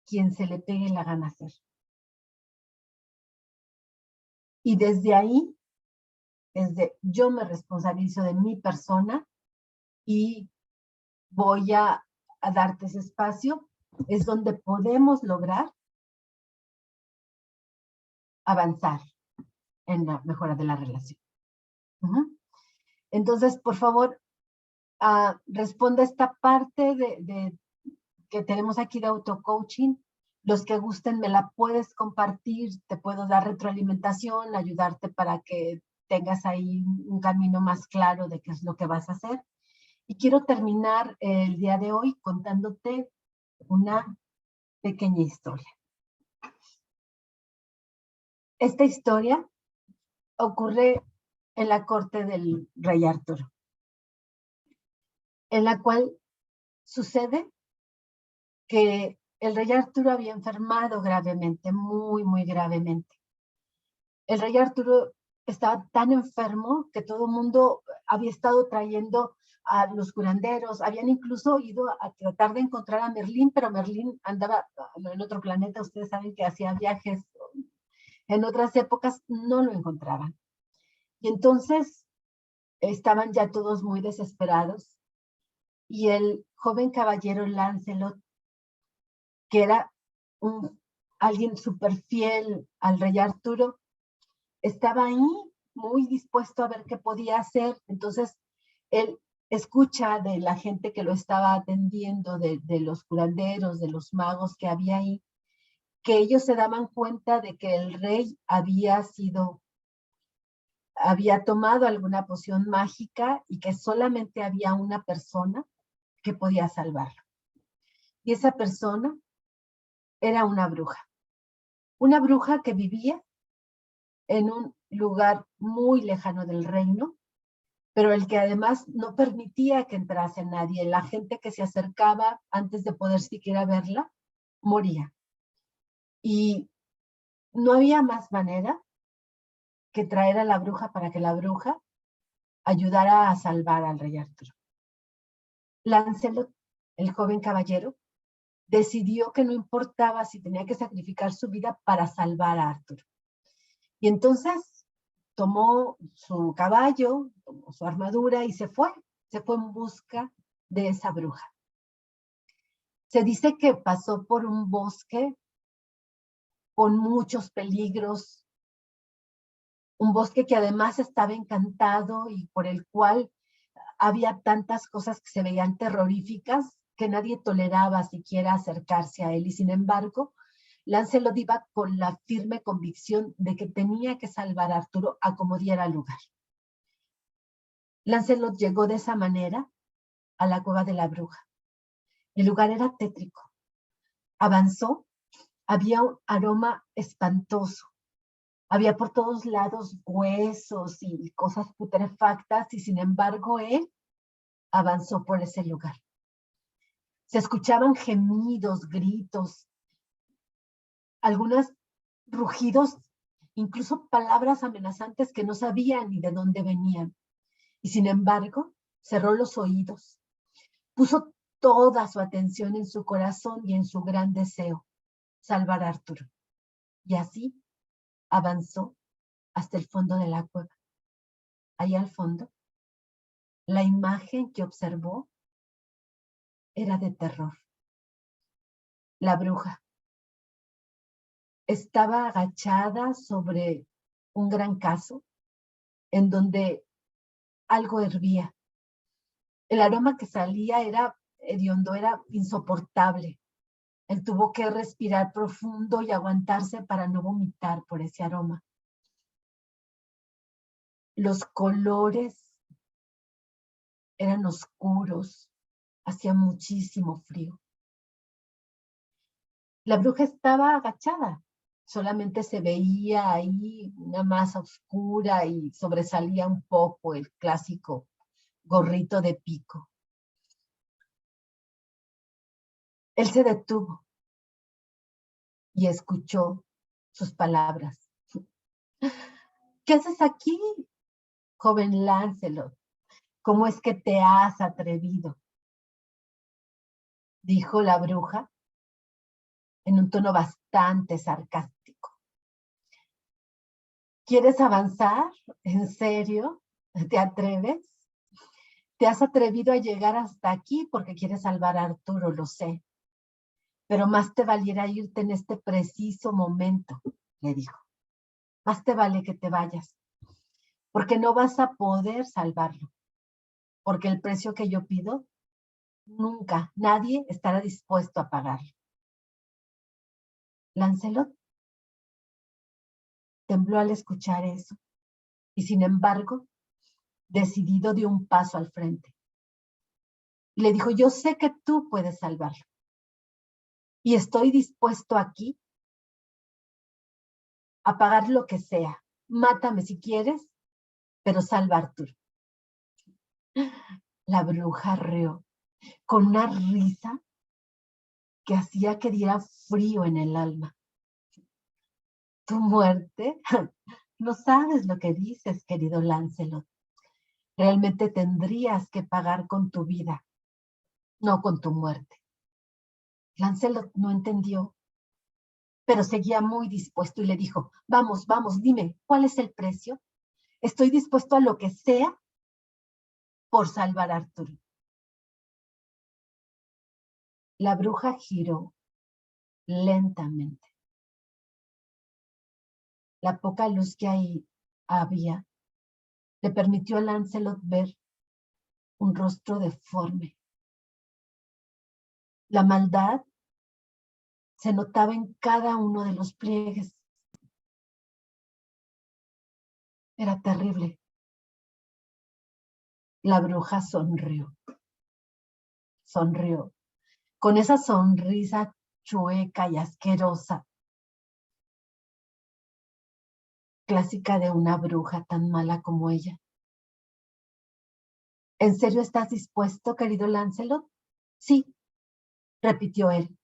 quien se le pegue la gana ser. Y desde ahí, yo me responsabilizo de mi persona y voy a darte ese espacio, es donde podemos lograr avanzar en la mejora de la relación. Entonces, por favor, responde esta parte que tenemos aquí de auto-coaching. Los que gusten me la puedes compartir, te puedo dar retroalimentación, ayudarte para que tengas ahí un camino más claro de qué es lo que vas a hacer. Y quiero terminar el día de hoy contándote una pequeña historia. Esta historia ocurre en la corte del rey Arturo, en la cual sucede que el rey Arturo había enfermado gravemente, muy, muy gravemente. El rey Arturo estaba tan enfermo que todo el mundo había estado trayendo a los curanderos, habían incluso ido a tratar de encontrar a Merlín, pero Merlín andaba en otro planeta, ustedes saben que hacía viajes en otras épocas, no lo encontraban. Y entonces estaban ya todos muy desesperados y el joven caballero Lancelot, que era alguien súper fiel al rey Arturo, estaba ahí muy dispuesto a ver qué podía hacer. Entonces, él escucha de la gente que lo estaba atendiendo, de los curanderos, de los magos que había ahí, que ellos se daban cuenta de que el rey había tomado alguna poción mágica y que solamente había una persona que podía salvarlo. Y esa persona era una bruja que vivía en un lugar muy lejano del reino, pero el que además no permitía que entrase nadie. La gente que se acercaba antes de poder siquiera verla, moría. Y no había más manera que traer a la bruja para que la bruja ayudara a salvar al rey Arturo. Lancelot, el joven caballero, decidió que no importaba si tenía que sacrificar su vida para salvar a Arturo. Y entonces tomó su caballo, tomó su armadura y se fue en busca de esa bruja. Se dice que pasó por un bosque con muchos peligros, un bosque que además estaba encantado y por el cual había tantas cosas que se veían terroríficas que nadie toleraba siquiera acercarse a él. Y sin embargo, Lancelot iba con la firme convicción de que tenía que salvar a Arturo a como diera lugar. Lancelot llegó de esa manera a la cueva de la bruja. El lugar era tétrico. Avanzó, había un aroma espantoso. Había por todos lados huesos y cosas putrefactas y sin embargo él avanzó por ese lugar. Se escuchaban gemidos, gritos, algunos rugidos, incluso palabras amenazantes que no sabía ni de dónde venían. Y sin embargo, cerró los oídos, puso toda su atención en su corazón y en su gran deseo, salvar a Arturo. Y así avanzó hasta el fondo de la cueva. Ahí al fondo, la imagen que observó era de terror. La bruja estaba agachada sobre un gran cazo en donde algo hervía. El aroma que salía era hediondo, era insoportable. Él tuvo que respirar profundo y aguantarse para no vomitar por ese aroma. Los colores eran oscuros, hacía muchísimo frío. La bruja estaba agachada, solamente se veía ahí una masa oscura y sobresalía un poco el clásico gorrito de pico. Él se detuvo y escuchó sus palabras. ¿Qué haces aquí, joven Lancelot? ¿Cómo es que te has atrevido? Dijo la bruja en un tono bastante sarcástico. ¿Quieres avanzar? ¿En serio? ¿Te atreves? Te has atrevido a llegar hasta aquí porque quieres salvar a Arturo, lo sé. Pero más te valiera irte en este preciso momento, le dijo. Más te vale que te vayas, porque no vas a poder salvarlo. Porque el precio que yo pido, nunca, nadie estará dispuesto a pagarlo. Lancelot tembló al escuchar eso y sin embargo, decidido dio un paso al frente. Y le dijo, yo sé que tú puedes salvarlo. Y estoy dispuesto aquí a pagar lo que sea. Mátame si quieres, pero salva a Arturo. La bruja rió con una risa que hacía que diera frío en el alma. ¿Tu muerte? No sabes lo que dices, querido Lancelot. Realmente tendrías que pagar con tu vida, no con tu muerte. Lancelot no entendió, pero seguía muy dispuesto y le dijo, vamos, vamos, dime, ¿cuál es el precio? Estoy dispuesto a lo que sea por salvar a Arturo. La bruja giró lentamente. La poca luz que ahí había le permitió a Lancelot ver un rostro deforme. La maldad se notaba en cada uno de los pliegues. Era terrible. La bruja sonrió, con esa sonrisa chueca y asquerosa, clásica de una bruja tan mala como ella. ¿En serio estás dispuesto, querido Lancelot? Sí, repitió él.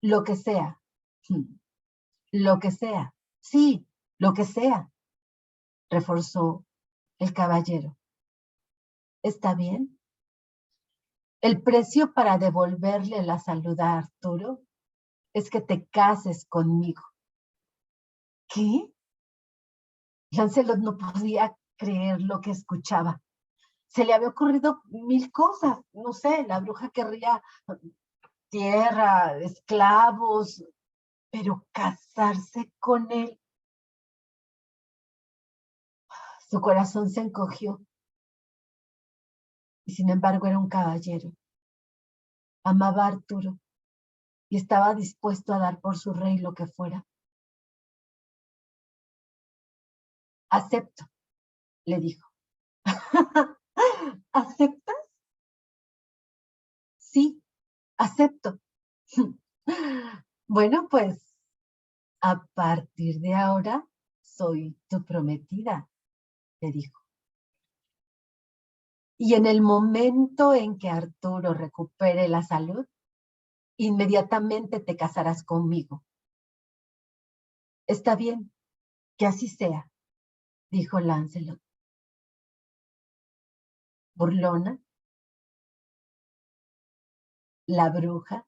Lo que sea. Lo que sea. Sí, lo que sea, reforzó el caballero. ¿Está bien? El precio para devolverle la salud a Arturo es que te cases conmigo. ¿Qué? Lancelot no podía creer lo que escuchaba. Se le había ocurrido mil cosas. No sé, la bruja querría tierra, esclavos, pero casarse con él. Su corazón se encogió. Y sin embargo era un caballero. Amaba a Arturo y estaba dispuesto a dar por su rey lo que fuera. Acepto, le dijo. ¿Aceptas? Sí, acepto. Bueno, pues a partir de ahora soy tu prometida, le dijo. Y en el momento en que Arturo recupere la salud, inmediatamente te casarás conmigo. Está bien, que así sea, dijo Lancelot. Burlona, la bruja,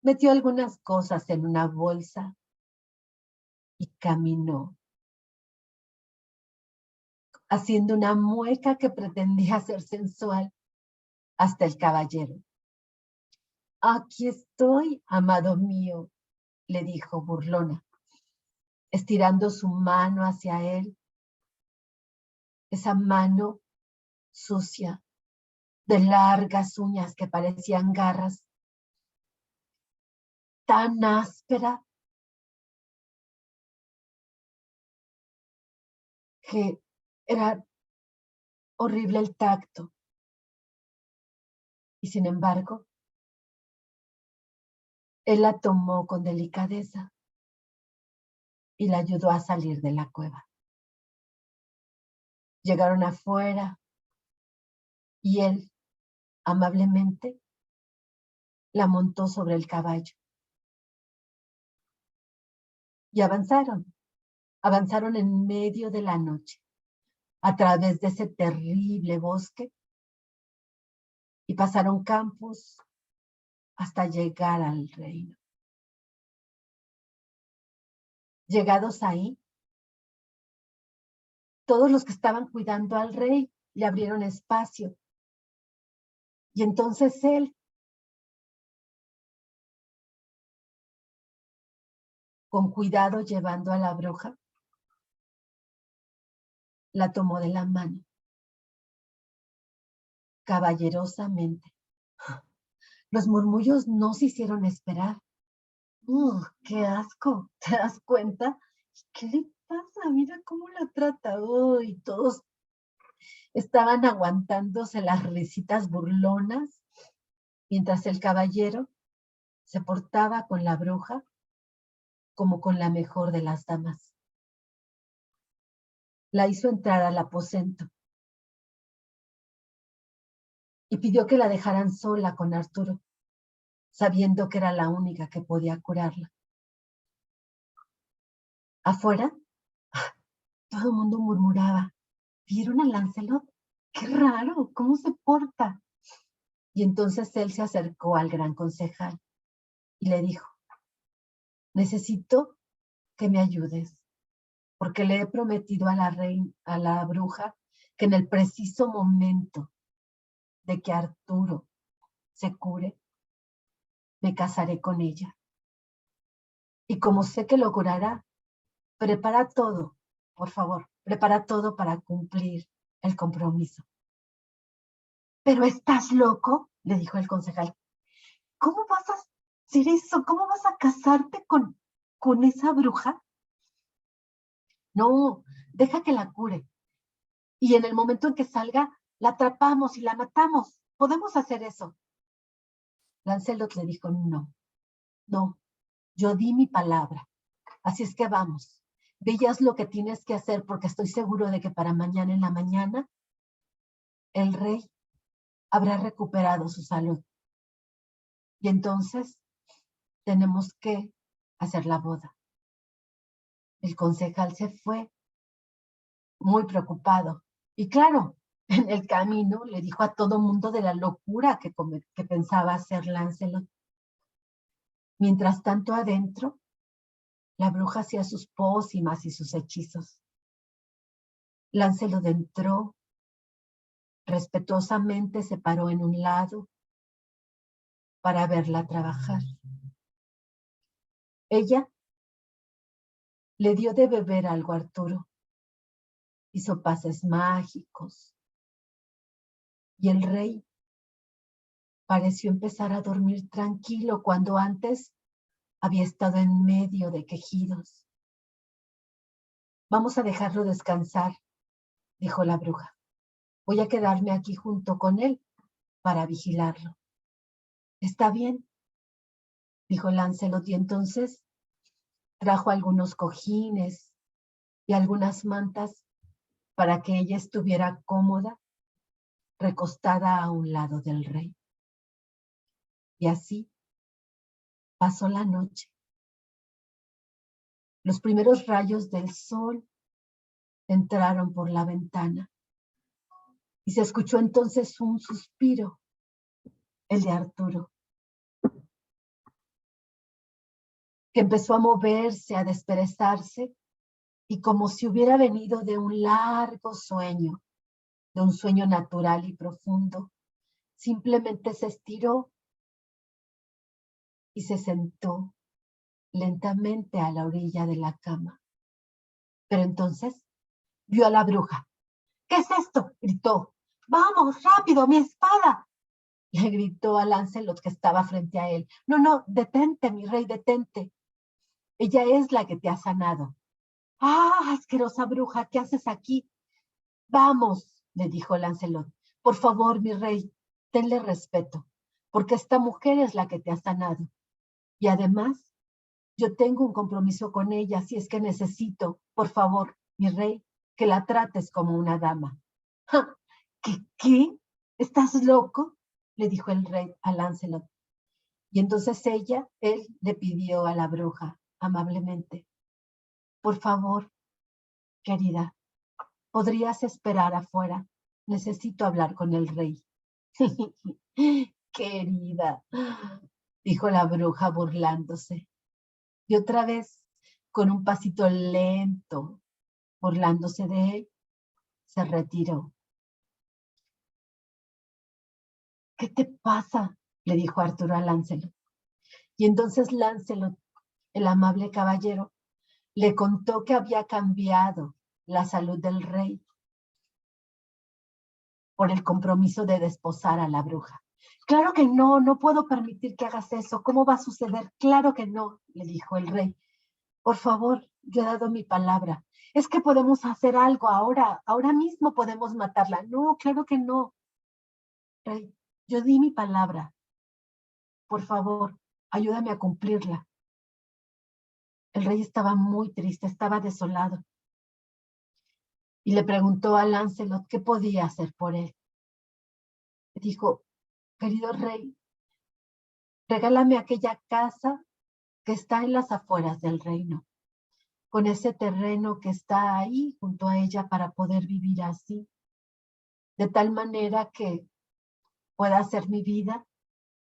metió algunas cosas en una bolsa y caminó, haciendo una mueca que pretendía ser sensual hasta el caballero. Aquí estoy, amado mío, le dijo burlona, estirando su mano hacia él, esa mano sucia, de largas uñas que parecían garras, tan áspera que era horrible el tacto. Y sin embargo, él la tomó con delicadeza y la ayudó a salir de la cueva. Llegaron afuera y él, amablemente, la montó sobre el caballo. Y avanzaron en medio de la noche, a través de ese terrible bosque, y pasaron campos hasta llegar al reino. Llegados ahí, todos los que estaban cuidando al rey le abrieron espacio. Y entonces él, con cuidado llevando a la bruja, la tomó de la mano, caballerosamente. Los murmullos no se hicieron esperar. ¡Qué asco! ¿Te das cuenta? ¿Qué le pasa? Mira cómo la trata. Uy, todos estaban aguantándose las risitas burlonas, mientras el caballero se portaba con la bruja como con la mejor de las damas. La hizo entrar al aposento y pidió que la dejaran sola con Arturo, sabiendo que era la única que podía curarla. Afuera, todo el mundo murmuraba: ¿vieron a Lancelot? ¡Qué raro! ¿Cómo se porta? Y entonces él se acercó al gran concejal y le dijo: necesito que me ayudes, porque le he prometido a la bruja, que en el preciso momento de que Arturo se cure, me casaré con ella. Y como sé que lo curará, prepara todo, por favor, prepara todo para cumplir el compromiso. ¿Pero estás loco?, le dijo el concejal. ¿Cómo vas a hacer eso? ¿Cómo vas a casarte con esa bruja? No, deja que la cure. Y en el momento en que salga, la atrapamos y la matamos. Podemos hacer eso. Lancelot le dijo, no, yo di mi palabra. Así es que vamos. Ve y haz lo que tienes que hacer porque estoy seguro de que para mañana en la mañana el rey habrá recuperado su salud. Y entonces tenemos que hacer la boda. El concejal se fue muy preocupado. Y claro, en el camino le dijo a todo mundo de la locura que pensaba hacer Lancelot. Mientras tanto adentro, la bruja hacía sus pócimas y sus hechizos. Lancelot entró, respetuosamente se paró en un lado para verla trabajar. Ella le dio de beber algo a Arturo, hizo pases mágicos y el rey pareció empezar a dormir tranquilo cuando antes había estado en medio de quejidos. Vamos a dejarlo descansar, dijo la bruja. Voy a quedarme aquí junto con él para vigilarlo. Está bien, dijo Lancelot, y entonces trajo algunos cojines y algunas mantas para que ella estuviera cómoda, recostada a un lado del rey. Y así pasó la noche. Los primeros rayos del sol entraron por la ventana y se escuchó entonces un suspiro, el de Arturo, que empezó a moverse, a desperezarse, y como si hubiera venido de un largo sueño, de un sueño natural y profundo, simplemente se estiró y se sentó lentamente a la orilla de la cama. Pero entonces vio a la bruja. ¿Qué es esto?, gritó. ¡Vamos, rápido, mi espada!, le gritó a Lancelot, que estaba frente a él. No, detente, mi rey, detente. Ella es la que te ha sanado. ¡Ah, asquerosa bruja! ¿Qué haces aquí? Vamos, le dijo Lancelot. Por favor, mi rey, tenle respeto, porque esta mujer es la que te ha sanado. Y además, yo tengo un compromiso con ella, si es que necesito, por favor, mi rey, que la trates como una dama. ¡Ja! ¿Qué? ¿Estás loco?, le dijo el rey a Lancelot. Y entonces él le pidió a la bruja amablemente, por favor, querida, ¿podrías esperar afuera? Necesito hablar con el rey. Querida, dijo la bruja burlándose. Y otra vez, con un pasito lento, burlándose de él, se retiró. ¿Qué te pasa?, le dijo Arturo a Lancelot. Y entonces Lancelot, el amable caballero, le contó que había cambiado la salud del rey por el compromiso de desposar a la bruja. Claro que no puedo permitir que hagas eso. ¿Cómo va a suceder? Claro que no, le dijo el rey. Por favor, yo he dado mi palabra. Es que podemos hacer algo ahora mismo podemos matarla. No, claro que no, rey, yo di mi palabra. Por favor, ayúdame a cumplirla. El rey estaba muy triste, estaba desolado. Y le preguntó a Lancelot qué podía hacer por él. Le dijo, querido rey, regálame aquella casa que está en las afueras del reino, con ese terreno que está ahí junto a ella para poder vivir así, de tal manera que pueda hacer mi vida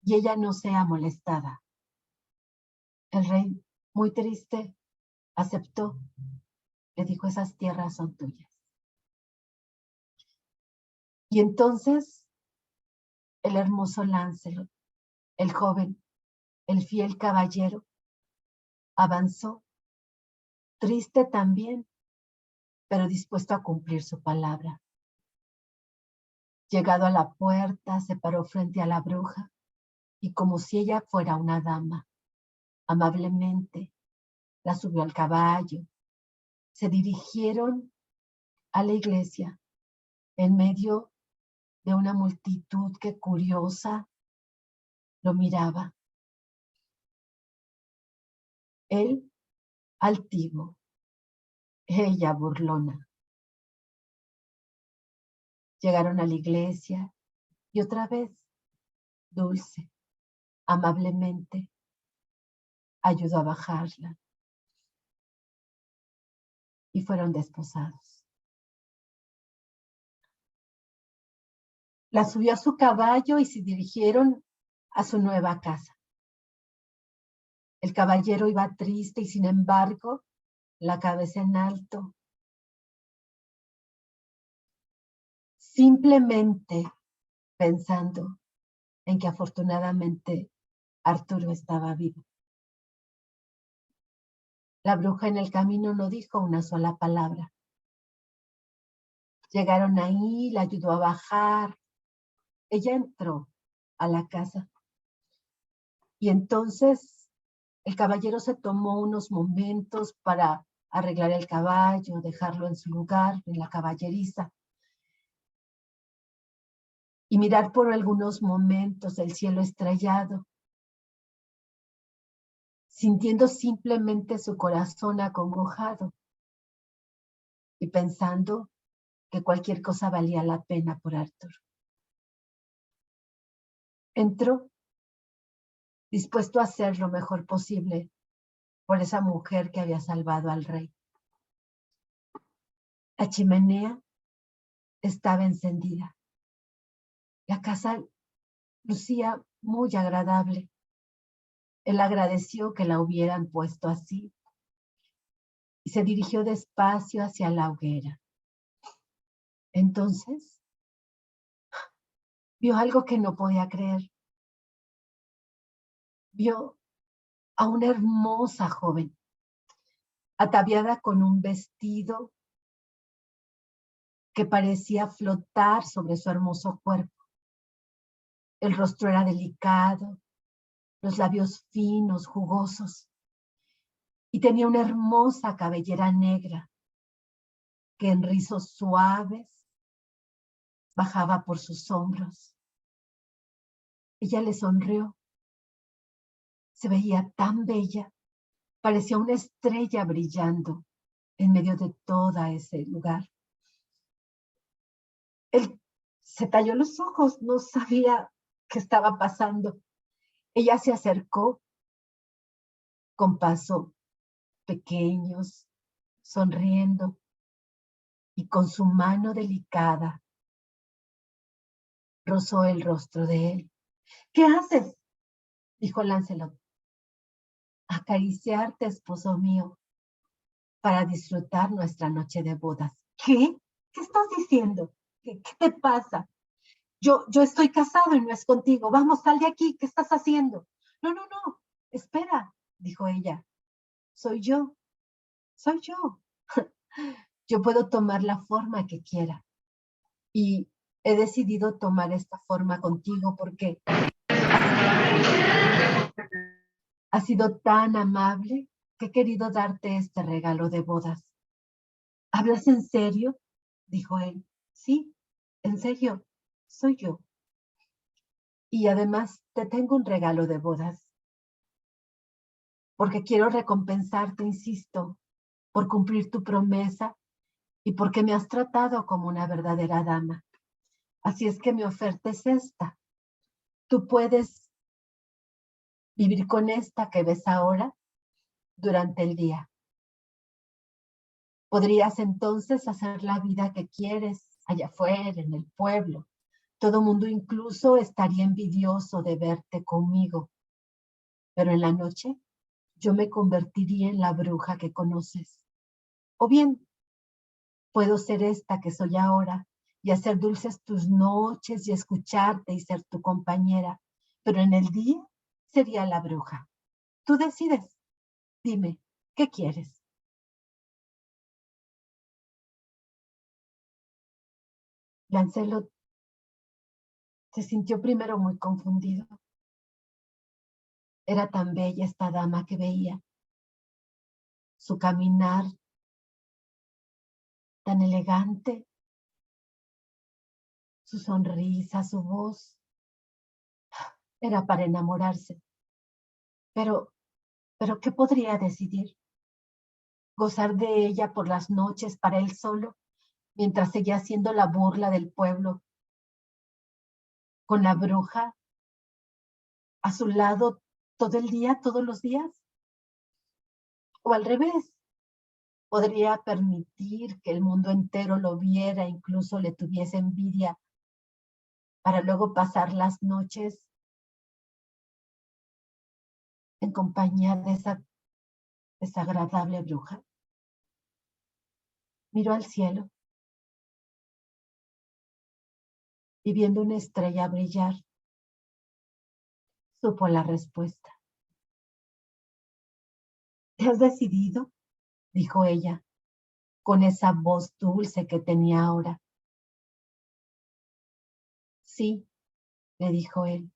y ella no sea molestada. El rey, muy triste, aceptó. Le dijo, esas tierras son tuyas. Y entonces el hermoso Lancelot, el joven, el fiel caballero, avanzó, triste también, pero dispuesto a cumplir su palabra. Llegado a la puerta, se paró frente a la bruja y, como si ella fuera una dama, amablemente la subió al caballo. Se dirigieron a la iglesia en medio de una multitud que, curiosa, lo miraba. Él altivo, ella burlona. Llegaron a la iglesia y otra vez, dulce, amablemente, ayudó a bajarla y fueron desposados. La subió a su caballo y se dirigieron a su nueva casa. El caballero iba triste y, sin embargo, la cabeza en alto. Simplemente pensando en que afortunadamente Arturo estaba vivo. La bruja en el camino no dijo una sola palabra. Llegaron ahí, la ayudó a bajar. Ella entró a la casa y entonces el caballero se tomó unos momentos para arreglar el caballo, dejarlo en su lugar, en la caballeriza, y mirar por algunos momentos el cielo estrellado, sintiendo simplemente su corazón acongojado y pensando que cualquier cosa valía la pena por Arturo. Entró dispuesto a hacer lo mejor posible por esa mujer que había salvado al rey. La chimenea estaba encendida. La casa lucía muy agradable. Él agradeció que la hubieran puesto así y se dirigió despacio hacia la hoguera. Entonces vio algo que no podía creer. Vio a una hermosa joven, ataviada con un vestido que parecía flotar sobre su hermoso cuerpo. El rostro era delicado, los labios finos, jugosos, y tenía una hermosa cabellera negra que en rizos suaves bajaba por sus hombros. Ella le sonrió. Se veía tan bella, parecía una estrella brillando en medio de todo ese lugar. Él se talló los ojos, no sabía qué estaba pasando. Ella se acercó con pasos pequeños, sonriendo, y con su mano delicada rozó el rostro de él. ¿Qué haces?, dijo Lancelot. Acariciarte, esposo mío, para disfrutar nuestra noche de bodas. ¿Qué? ¿Qué estás diciendo? ¿Qué te pasa? Yo estoy casado y no es contigo. Vamos, sal de aquí. ¿Qué estás haciendo? No, no, no. Espera, dijo ella. Soy yo. Soy yo. Yo puedo tomar la forma que quiera. Y he decidido tomar esta forma contigo porque has sido tan amable que he querido darte este regalo de bodas. ¿Hablas en serio?, dijo él. Sí, en serio, soy yo. Y además te tengo un regalo de bodas, porque quiero recompensarte, insisto, por cumplir tu promesa y porque me has tratado como una verdadera dama. Así es que mi oferta es esta. Tú puedes vivir con esta que ves ahora durante el día. Podrías entonces hacer la vida que quieres allá afuera, en el pueblo. Todo mundo incluso estaría envidioso de verte conmigo. Pero en la noche yo me convertiría en la bruja que conoces. O bien, puedo ser esta que soy ahora y hacer dulces tus noches y escucharte y ser tu compañera. Pero en el día sería la bruja. Tú decides. Dime, ¿qué quieres? Lancelot Se sintió primero muy confundido. Era tan bella esta dama que veía. Su caminar tan elegante, su sonrisa, su voz, era para enamorarse. Pero ¿qué podría decidir? Gozar de ella por las noches para él solo, mientras seguía siendo la burla del pueblo, con la bruja a su lado todo el día, todos los días. O al revés, podría permitir que el mundo entero lo viera, incluso le tuviese envidia, para luego pasar las noches en compañía de esa desagradable bruja. Miró al cielo y viendo una estrella brillar, supo la respuesta. ¿Te has decidido?, dijo ella, con esa voz dulce que tenía ahora. Sí, le dijo él,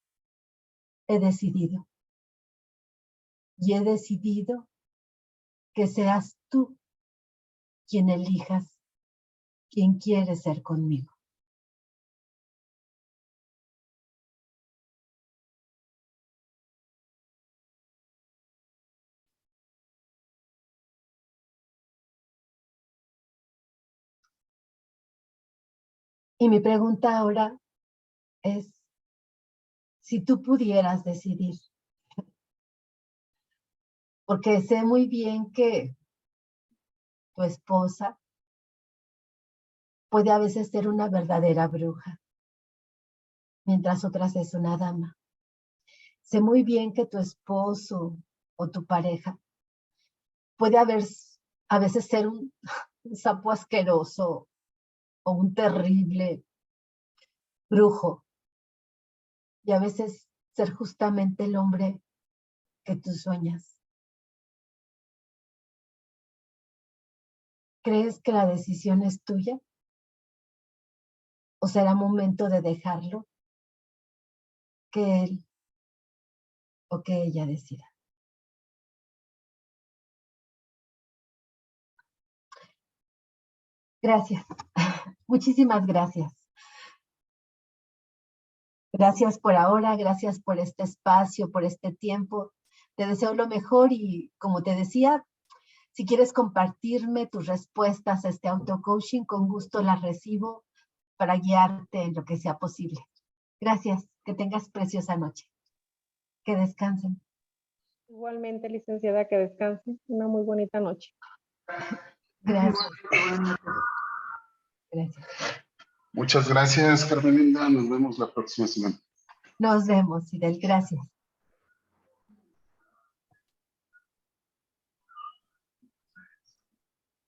he decidido. Y he decidido que seas tú quien elijas quién quiere ser conmigo. Y mi pregunta ahora es, si tú pudieras decidir, porque sé muy bien que tu esposa puede a veces ser una verdadera bruja, mientras otras es una dama. Sé muy bien que tu esposo o tu pareja puede a veces ser un sapo asqueroso o un terrible brujo, y a veces ser justamente el hombre que tú sueñas. ¿Crees que la decisión es tuya? ¿O será momento de dejarlo, que él o que ella decida? Gracias. Muchísimas gracias. Gracias por ahora, gracias por este espacio, por este tiempo. Te deseo lo mejor y, como te decía, si quieres compartirme tus respuestas a este auto-coaching, con gusto las recibo para guiarte en lo que sea posible. Gracias, que tengas preciosa noche. Que descansen. Igualmente, licenciada, que descanse. Una muy bonita noche. Gracias. Gracias. Muchas gracias, Carmelinda. Nos vemos la próxima semana. Nos vemos, Fidel. Gracias.